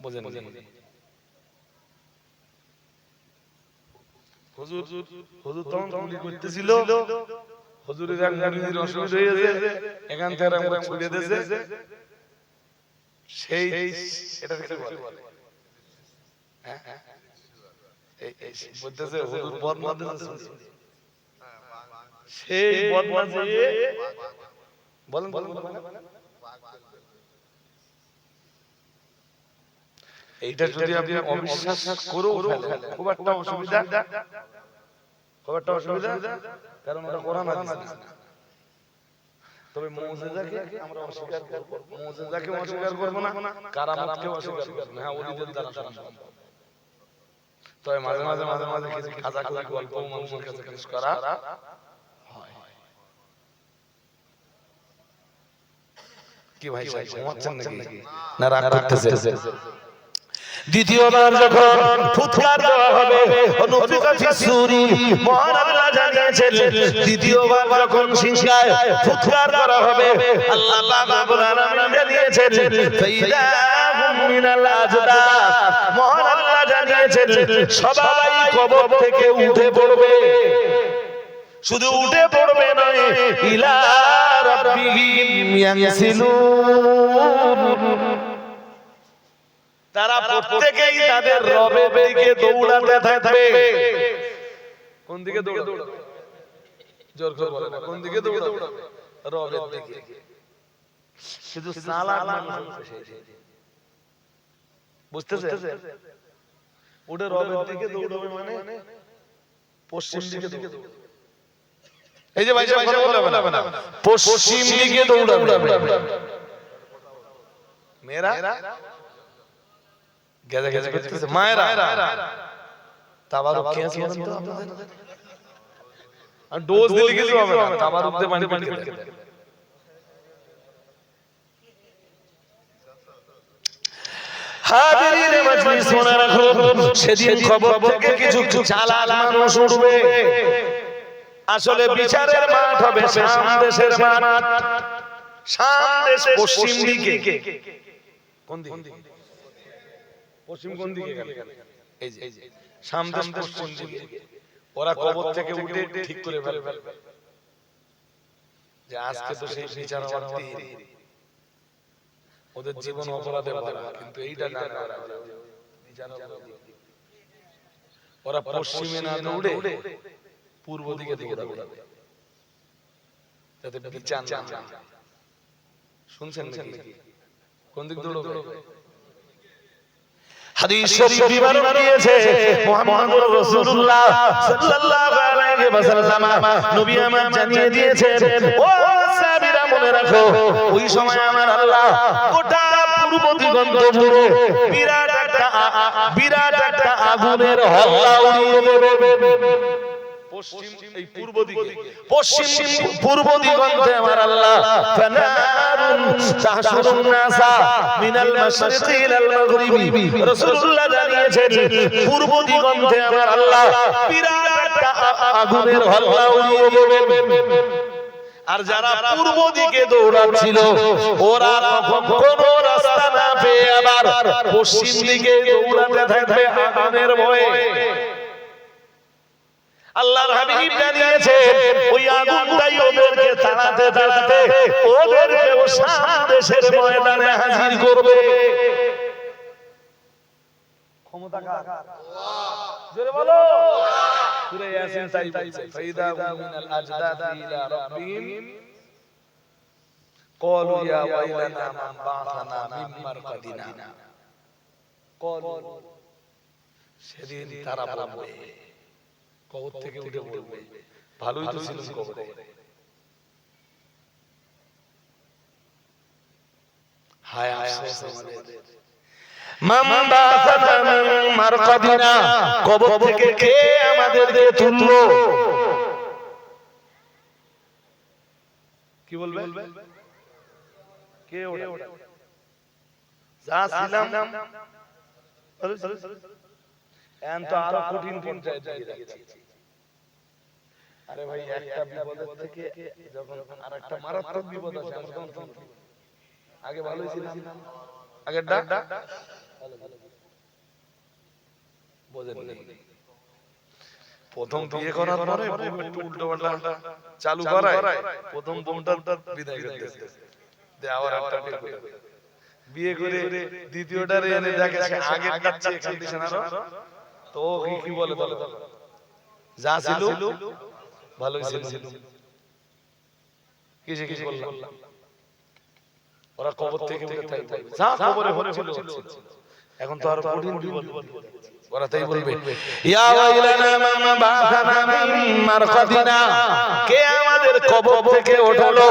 বুঝেন। হুজুর তখন গুলি করতেছিল, হুজুরের এক মুরিদের অসুবিধা হয়েছে, এখান থেকে আমরা ছুড়ে দিয়েছে, সেই এটা কি বলে? হ্যাঁ, বলতেছে হুজুর বদনা দিতেছে, সেই বদনা দিয়ে বলেন এইটা যদি আপনি অবিশ্বাস করেও ফেলেন খুব একটা অসুবিধা, কারণ ওটা কোরআন হাদিস না। তবে মুজিজাকে আমরা অস্বীকার করব, মুজিজাকে অস্বীকার করব না, কারামতকে অস্বীকার করব না। হ্যাঁ, ওলিদের দ্বারা সম্ভব। তবে মাঝে মাঝে কিছু খাজা খাজা গল্প মানুষের কাছে পেশ করা হয়। কি ভাই সাহেব ঘুমাচ্ছেন নাকি না রাগ করতেছেন? দ্বিতীয়বার যখন ফুৎকার দেওয়া হবে, অনুফিকা ফিসসুরি, মহান আল্লাহ জানিয়েছেন দ্বিতীয়বার যখন সিংহায় ফুৎকার করা হবে, আল্লাহ পাক রব্বুল আলামিন জানিয়েছেন ফাইদাহুম মিনাল আজদাস, মহান আল্লাহ জানিয়েছেন সবাই কবর থেকে উঠে পড়বে। শুধু উঠে পড়বে নয়, ইলা রাব্বিহিম ইয়ানসিলুন, তারা প্রত্যেকেই তাদের রবের দিকে দৌড়াতে থাকবে। কোন দিকে দৌড়াবে? জোর করে বলেন, কোন দিকে দৌড়াবে? রবের দিকে। শুধু সালাত মানুষ বুঝতেছেন? ওটা রবের দিকে দৌড়াবে মানে পশ্চিম দিকে দৌড়াবে। এই যে ভাই সাহেব কথা বলবে না, পশ্চিম দিকে দৌড়াবে। মেয়েরা গেজা গেজা করতেছে, মায়েরা তাবারুক কি আছে বলেন তো আপনাদের? আর ডোজ দিলে কিছু হবে না, তাবারুক দিয়ে পানি পানি খেতে। হাজিরিনে মজলিস মনে রাখো, সেদিন কবর থেকে কিছু চালাক মানুষ উঠবে। আসলে বিচারের মাঠ হবে শাম দেশের মাঠ। শাম দেশের পশ্চিম দিকে। কোন দিকে? পশ্চিম কোন দিকে গেল? এই যে শাম দেশ পশ্চিম দিকে। ওরা কবর থেকে উঠে ঠিক করে ফেলবে যে আজকে তো সেই বিচার হওয়ার দিন। ওদের জীবন অপরাধে ভরা, কিন্তু এইটা না করা বিচার হবে। ওরা পশ্চিমে না দৌড়ে পূর্ব দিকে দৌড়াবে, যাতে বিচার না হয়। শুনছেন নাকি? কোন দিক দৌড়াবে? হাদিস শরীফ বিবরণ দিয়েছে মুহাম্মদুর রাসূলুল্লাহ সাল্লাল্লাহু আলাইহি ওয়াসাল্লাম, নবী আমার জানিয়ে দিয়েছেন, ও সাহাবীরা মনে রাখো, ওই সময় আমার আল্লাহ গোটা পূর্ব দিগন্ত জুড়ে বিরাট একটা আগুনের হল্লা উড়িয়ে দেবে। পূর্ব দিগন্তে আমার আল্লাহ ফানারুন তাহশুরুন নাসা মিনাল মাশরিকি ইলাল মাগরিবি, রাসূলুল্লাহ জানিয়েছেন পূর্ব দিগন্তে আমার আল্লাহ বিরাট একটা আগুনের হল্লা উড়িয়ে দেবেন। আর যারা পূর্ব দিকে দৌড়াচ্ছিল ওরা তখন কোন রাস্তা না পেয়ে আবার পশ্চিম দিকে দৌড়াতে থাকবে আগুনের ভয়ে। আল্লাহর হাবিব জানিয়েছেন ওই আগুনটাই ওদেরকে তাড়াতে তাড়াতে ওদেরকে শাম দেশের ময়দানে হাজির করবে। ক্ষমতা কার? জোরে বলো। সূরা ইয়াসিন তাই বলছে, ফাইদা মিনাল আজদাদি ইলা রাব্বিহিম ক্বালু ইয়া ওয়াইলানা মান বা'আথানা মিন মারকাদিনা। ক্বালু, সেদিন তারা বলবে, কবর থেকে উঠে বলবে, ভালোই তো ছিলাম কবরে, হায় আফসোস আমাদের, মান বা'আথানা মিন মারকাদিনা, কবর থেকে কে আমাদেরকে তুললো? কি বলবে? কে ওটা? যা ছিলাম এখন তো আরো কঠিন পর্যায়ে যাচ্ছি। আরে ভাই, একটা বিপদের থেকে যখন আরেকটা মারাত্মক বিপদ আসে আমরা তখন কি করি? আগে ভালোই ছিলাম, আগে ডাক বোঝেন নেই। প্রথম বিয়ে করার পরে একটু উল্টো পাল্টা চালু করায়, প্রথম বোমটা বিদায় করে দে, আবার একটা বিয়ে করে দ্বিতীয়টারে এনে দেখে আগে কাটছে কন্ডিশন আরো, তো কি বলে বলো, যা ছিল ভালোই ছিল, কিসে কি বললাম, ওরা কবর থেকে উঠে থাকবে, যা কবরে হচ্ছিল। এখন তো আরো কঠিন বিপদ, ওরা তাই বলবে, ইয়া ওয়াইলানা মান বা'আথানা মিন মারকাদিনা, কে আমাদের কবর থেকে ওঠালো?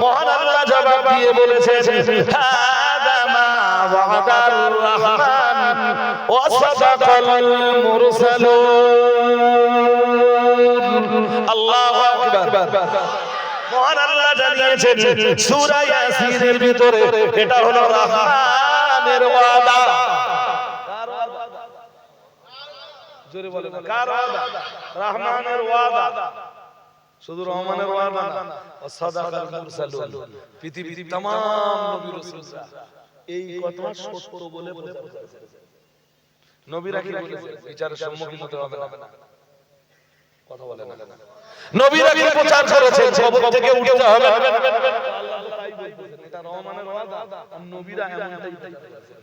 মহান আল্লাহ জবাব দিয়ে বলেছেন, হাদা মা ওয়াদার রহমান ওয়া সাদাকাল মুরসালুন। আল্লাহু আকবার। মহান আল্লাহ জানিয়েছেন সূরা ইয়াসিনের ভিতরে, এটা হলো রহমানের ওয়াদা। কার ওয়াদা? জোরে বলেন, কার ওয়াদা? রহমানের ওয়াদা। শুধু রহমানের ওয়াদা না, ওয়া সাদাকাল মুরসালুন, পৃথিবীর तमाम নবী রাসূলরা এই কথা সত্য বলে প্রচার করেছেন। নবীরা কি বলেছেন? বিচারের সম্মুখীন হতে হবে না, কথা বলে না। নবীরা কি প্রচার করেছেন? কবর থেকে উঠতে হবে। আল্লাহ তাই বলতেছেন, এটা রহমানের ওয়াদা, আর নবীরা এমনটাই বলেছেন।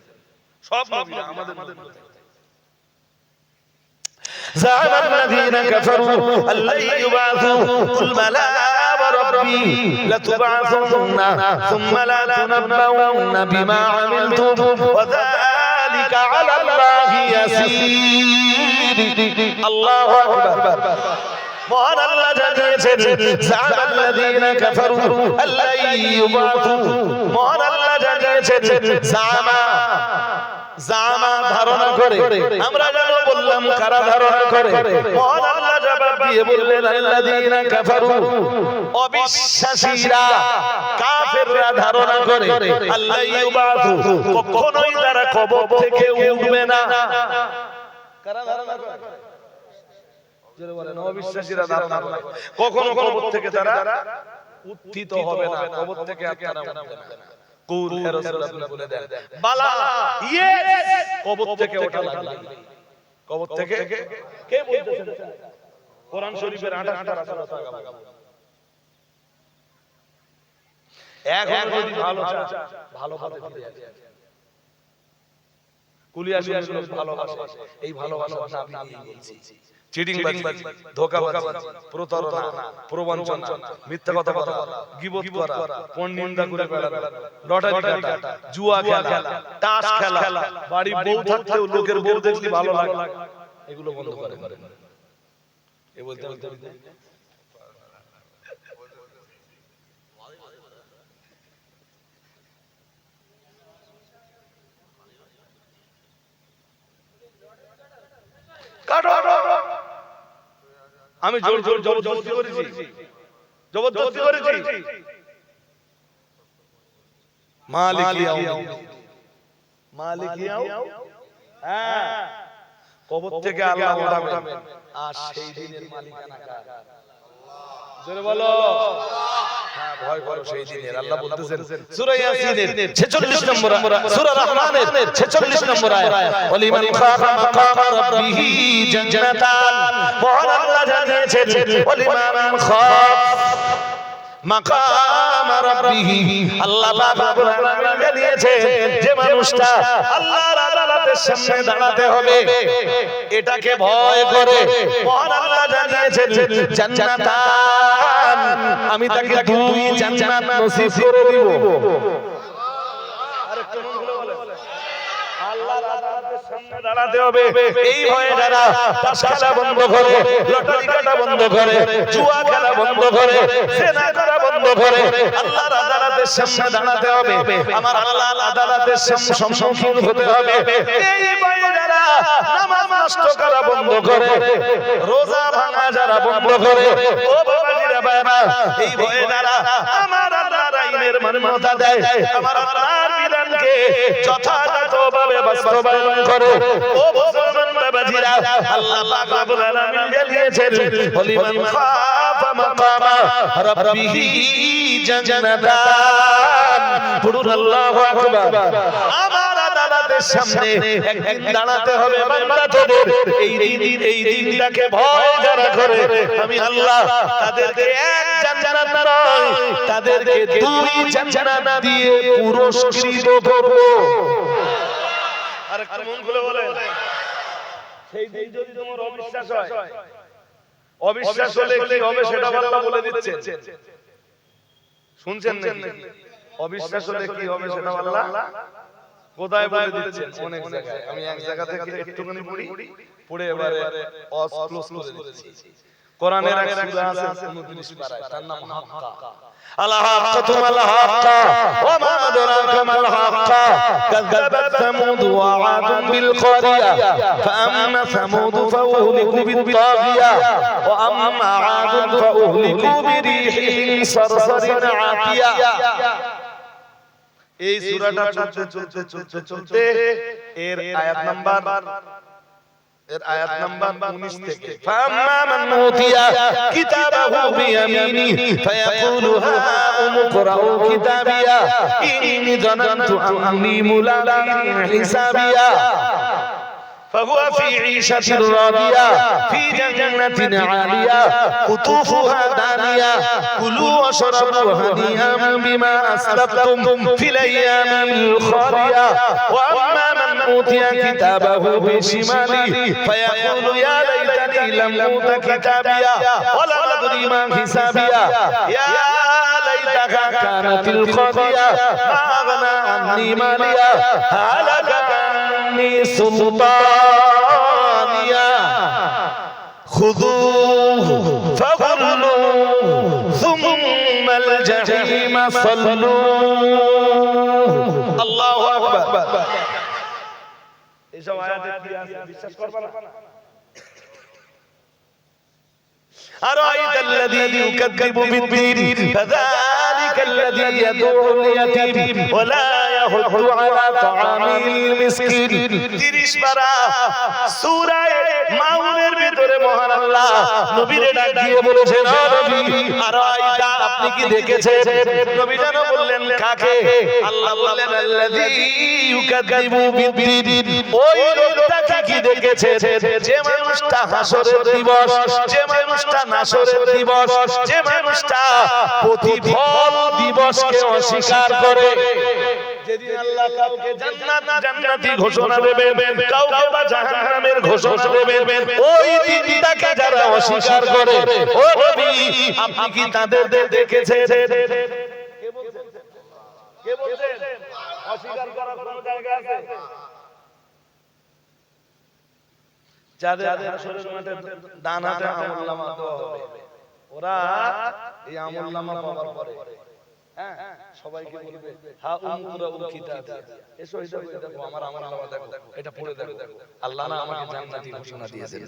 সব নবীরা আমাদের زعم الذين كفروا أن لن يبعثوا قل بلى وربي لتبعثن ثم لا تنبؤن بما عملتم وذلك على الله يسير। الله أكبر। মহান আল্লাহ জানিয়েছেন, যাআমাল্লাযীনা কাফারু আল্লা ইউবাতু, মহান আল্লাহ জানিয়েছেন জামা ধারণা করে, আমরা জানো বললাম কারা ধারণা করে? মহান আল্লাহ জবাব দিয়ে বললেন, আল্লাযীনা কাফারু, অবিশ্বাসীরা, কাফেররা ধারণা করে আল্লা ইউবাতু, কখনোই তারা কবর থেকে উঠবে না। কারা ধারণা করে? জোরে বলেন, অবিশ্বাসীরা ধারণা করে কখনো কবর থেকে তারা উত্থিত হবে না, কবর থেকে আপনারা উঠবে না। কুল হে রাসূলুল্লাহ বলে দেন, বালা, ইয়েস, কবর থেকে ওঠা লাগবে। কবর থেকে কে বলতেছেন? কোরআন শরীফের 28টা রাসূল আছে। এখন যদি ভালো চান, ভালো পথে ফিরে আসেন। কুলিয়া শুনে ভালোবাসে, এই ভালোবাসা না আমি বলছি। চিটিংবাজি, ধোঁকাবাজি, প্রতারণা, প্রবঞ্চনা, মিথ্যা কথা বলা, গীবত করা, পরনিন্দা করে বেড়ানো, লটারি কাটা, জুয়া খেলা, তাস খেলা, বাড়ি বউ থাকতেও লোকের বউ দেখলে ভালো লাগে, এগুলো বন্ধ করে। এ বলতে বলতে কাটো। আমি জোর জোর জবরদস্তি করেছি। মালিক ইয়াও, হ্যাঁ, কবর থেকে আল্লাহ উঠাবেন, আর সেই দিনের মালিকানা কার? জোরে বলো। হ্যাঁ, ভয় করো সেই দিনের। আল্লাহ বলতেছেন সূরা ইয়াসিনের 46 নম্বর, সূরা রহমানের 46 নম্বর আয়াত, ওয়ালিমান খাফা মাকামা রাব্বিহি জান্নাতান। মহান আল্লাহ জানিয়েছেন ওয়ালিমান খাফা মাকাম রাব্বিহি, আল্লাহ পাক রব্বুল আলামিন জানিয়েছেন যে মানুষটা আল্লাহর আদালতের সামনে দাঁড়াতে হবে এটাকে ভয় করে, মহান আল্লাহ জানিয়েছেন জান্নাতান, আমি তাকে দুই জান্নাত নসিব করে দিব। আরেকটু মন খুলে বলেন, আল্লাহর আদালতের সামনে দাঁড়াতে হবে এই ভয়ে যারা তাস খেলা বন্ধ করে, লটারি কাটা বন্ধ করে, জুয়া খেলা বন্ধ করে, জেনা করা বন্ধ করে, আল্লাহর আদালতের সামনে দাঁড়াতে হবে, আমার আল্লাহর আদালতের সম্মুখীন হতে হবে এই ভয়ে যারা নামাজ নষ্ট করা বন্ধ করে, রোজা ভাঙা যারা বন্ধ করে, ও বাবাজিরা বাবা, এই ভয়ে যারা আমার আল্লাহর আইনের মান্যতা দেয়, আমার আল্লাহর বিধানকে যথাযথভাবে বাস্তবায়ন করে, ও মুসলমান বাবাজিরা, আল্লাহ পাক রব্বুল আলামিন জানিয়েছেন ওয়ালিমান খাফা মাকামা রাব্বিহি জান্নাতান। পড়ুন আল্লাহু আকবার। আমার আদালতের সামনে একদিন দাঁড়াতে হবে বান্দা তোদের, এই দিনটাকে ভয় যারা করে আমি আল্লাহ তাদেরকে এক জান্নাত নয় তাদেরকে দুই জান্নাত দিয়ে পুরস্কৃত করব। আরেকটু মন খুলে বলেন, সেই দিন যদি তোমার অবিশ্বাস হয়, অবিশ্বাস হলে কি হবে সেটা আল্লাহ বলে দিচ্ছেন, শুনছেন নাকি? অবিশ্বাস হলে কি হবে সেটা আল্লাহ কোথায় বলে দিচ্ছেন? অনেক জায়গায়। আমি এক জায়গা থেকে একটুখানি পড়ে এবারে অস ক্লোজ করে দিচ্ছি। কোরআনের এক সূরা আছে 29 পারায়, তার নাম হাক্কা। الحق الحق وما أدراك ما الحق كذبت ثمود وعاد بالقارية فأما ثمود فأهلكوا بالطاغية وأما عاد فأهلكوا بريح صرصر عاتية। এই সূরাটা চলতে এর আয়াত নাম্বার 19 থেকে ফাম্মা মান উতিয়া কিতাবাহু বিয়ামিনি ফায়াকুলু হাউম ইকরাউ কিতাবিয়া ইন্নী যানানতু আন্নী মুলাকিন হিসাবিয়া فهو في عيشة راضية في جنة عالية قطوفها دانية كلوا واشربوا هنيئا بما أسلفتم في الأيام الخالية وأما من أوتي كتابه بشماله فيقول يا ليتني لم أوت كتابيا ولم أدر ما حسابيا يا ليتها كانت القاضية ما أغنى عني ماليا هلك عني سلطانيا خذوه فغلوه ثم الجحيم صلوه الله أكبر। এইসব আয়াতে কি আছে বিশ্বাস করবা না? أرأيت الذي يكذب بالدين فذلك الذي يدعو اليتيم ولا يحض على طعام المسكين। 30 পারা সূরা মাউনের ভিতরে মহান আল্লাহ নবীরে ডাক দিয়ে বলেছেন, ও নবী, আরাইতা, আপনি কি দেখেছেন? নবী যেন বললেন কাকে? আল্লাহ বললেন আল্লাযী ইউকাযযিবু বিদ্দীন, ওই লোকটাকে কি দেখেছেন যে মানুষটা হাসরের দিবস, যে মানুষটা নাসরের দিবস, যে মানুষটা প্রতিফল দিবসকে অস্বীকার করে। যেদিন আল্লাহ কাউকে জান্নাত জান্নাতি ঘোষণা দেবেন, কাউকে বা জাহান্নামের ঘোষণা দেবেন, ওই দিনটাকে যারা অস্বীকার করে, ও নবী আপনি কি তাদের দেখেছেন? কে বলছেন? কে বলছেন? অস্বীকার করার কোনো জায়গা আছে? যাদের হাসরের মাঠে ডান হাতে আমলনামা দেওয়া হবে, ওরা এই আমলনামা পাওয়ার পরে হ্যাঁ সবাইকে বলবে হা উমকুরাউল কিতাব, এসো এটা দেখো, আমার আমলনামা দেখো, এটা পড়ে দেখো, আল্লাহ না আমাকে জান্নাতি ঘোষণা দিয়েছেন,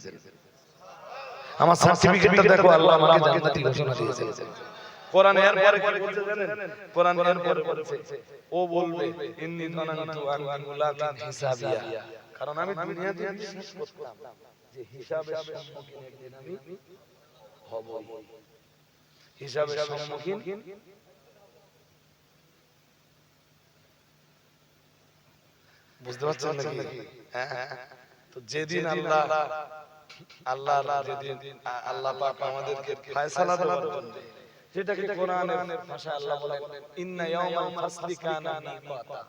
আমার সার্টিফিকেটটা দেখো, আল্লাহ আমাকে জান্নাতি ঘোষণা দিয়েছেন। কোরআন এর পরে কি বলছে জানেন? কোরআন এর পরে বলছে ও বলবে ইন্নী যানানতু আন্নী মুলাকিন হিসাবিয়া, কারণ আমি দুনিয়াতে বিশ্বাস করতাম যে হিসাবের সম্মুখীন একদিন আমি হব। হিসাবের সম্মুখীন বুঝতে পারছেন নাকি? হ্যাঁ, তো যেদিন আল্লাহ যেদিন আল্লাহ পাক আমাদেরকে ফয়সালা দেবেন, যেটাকে কোরআনের ভাষায় আল্লাহ বলেন ইন্না ইয়াউমাল ফাসলি কানা মিকাতা।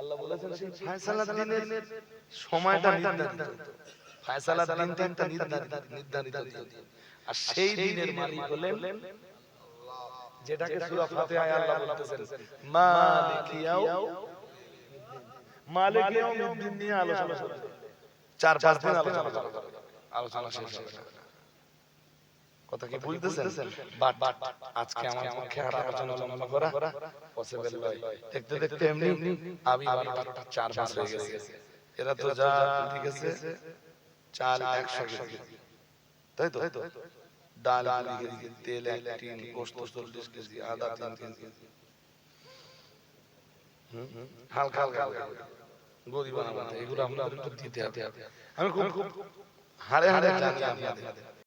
আল্লাহ বলেছেন সেই ফয়সালার দিনের সময়টা নির্ধারিত, ফয়সালার দিনটা একটা নির্ধারিত দিন, আর সেই দিনের মালিক হলেন যেটাকে সূরা ফাতিহায় আল্লাহ বলতেছেন মালিক ইয়াউমিদ্দিন নিয়ে আলোচনা করতে 4-5 দিন আলোচনা শেষ হবে না। কথা কি বুঝতেছেন? বাট আজকে আমার পক্ষে আর আলোচনা লম্বা করা পসিবল নয়। দেখতে দেখতে এমনি আবি 4-5 হয়ে গেছে। এরা তো যা ঠিক আছে, চাল 100 কেজি, তাই তো, ডাল 2 কেজি, তেল 1 টিন, গোশত 40 কেজি, আদা 3 কেজি, হালকা হালকা গরিব বানাতে এগুলো আমরা দিতে হবে। আমি খুব হাড়ে হাড়ে জানি আপনাদের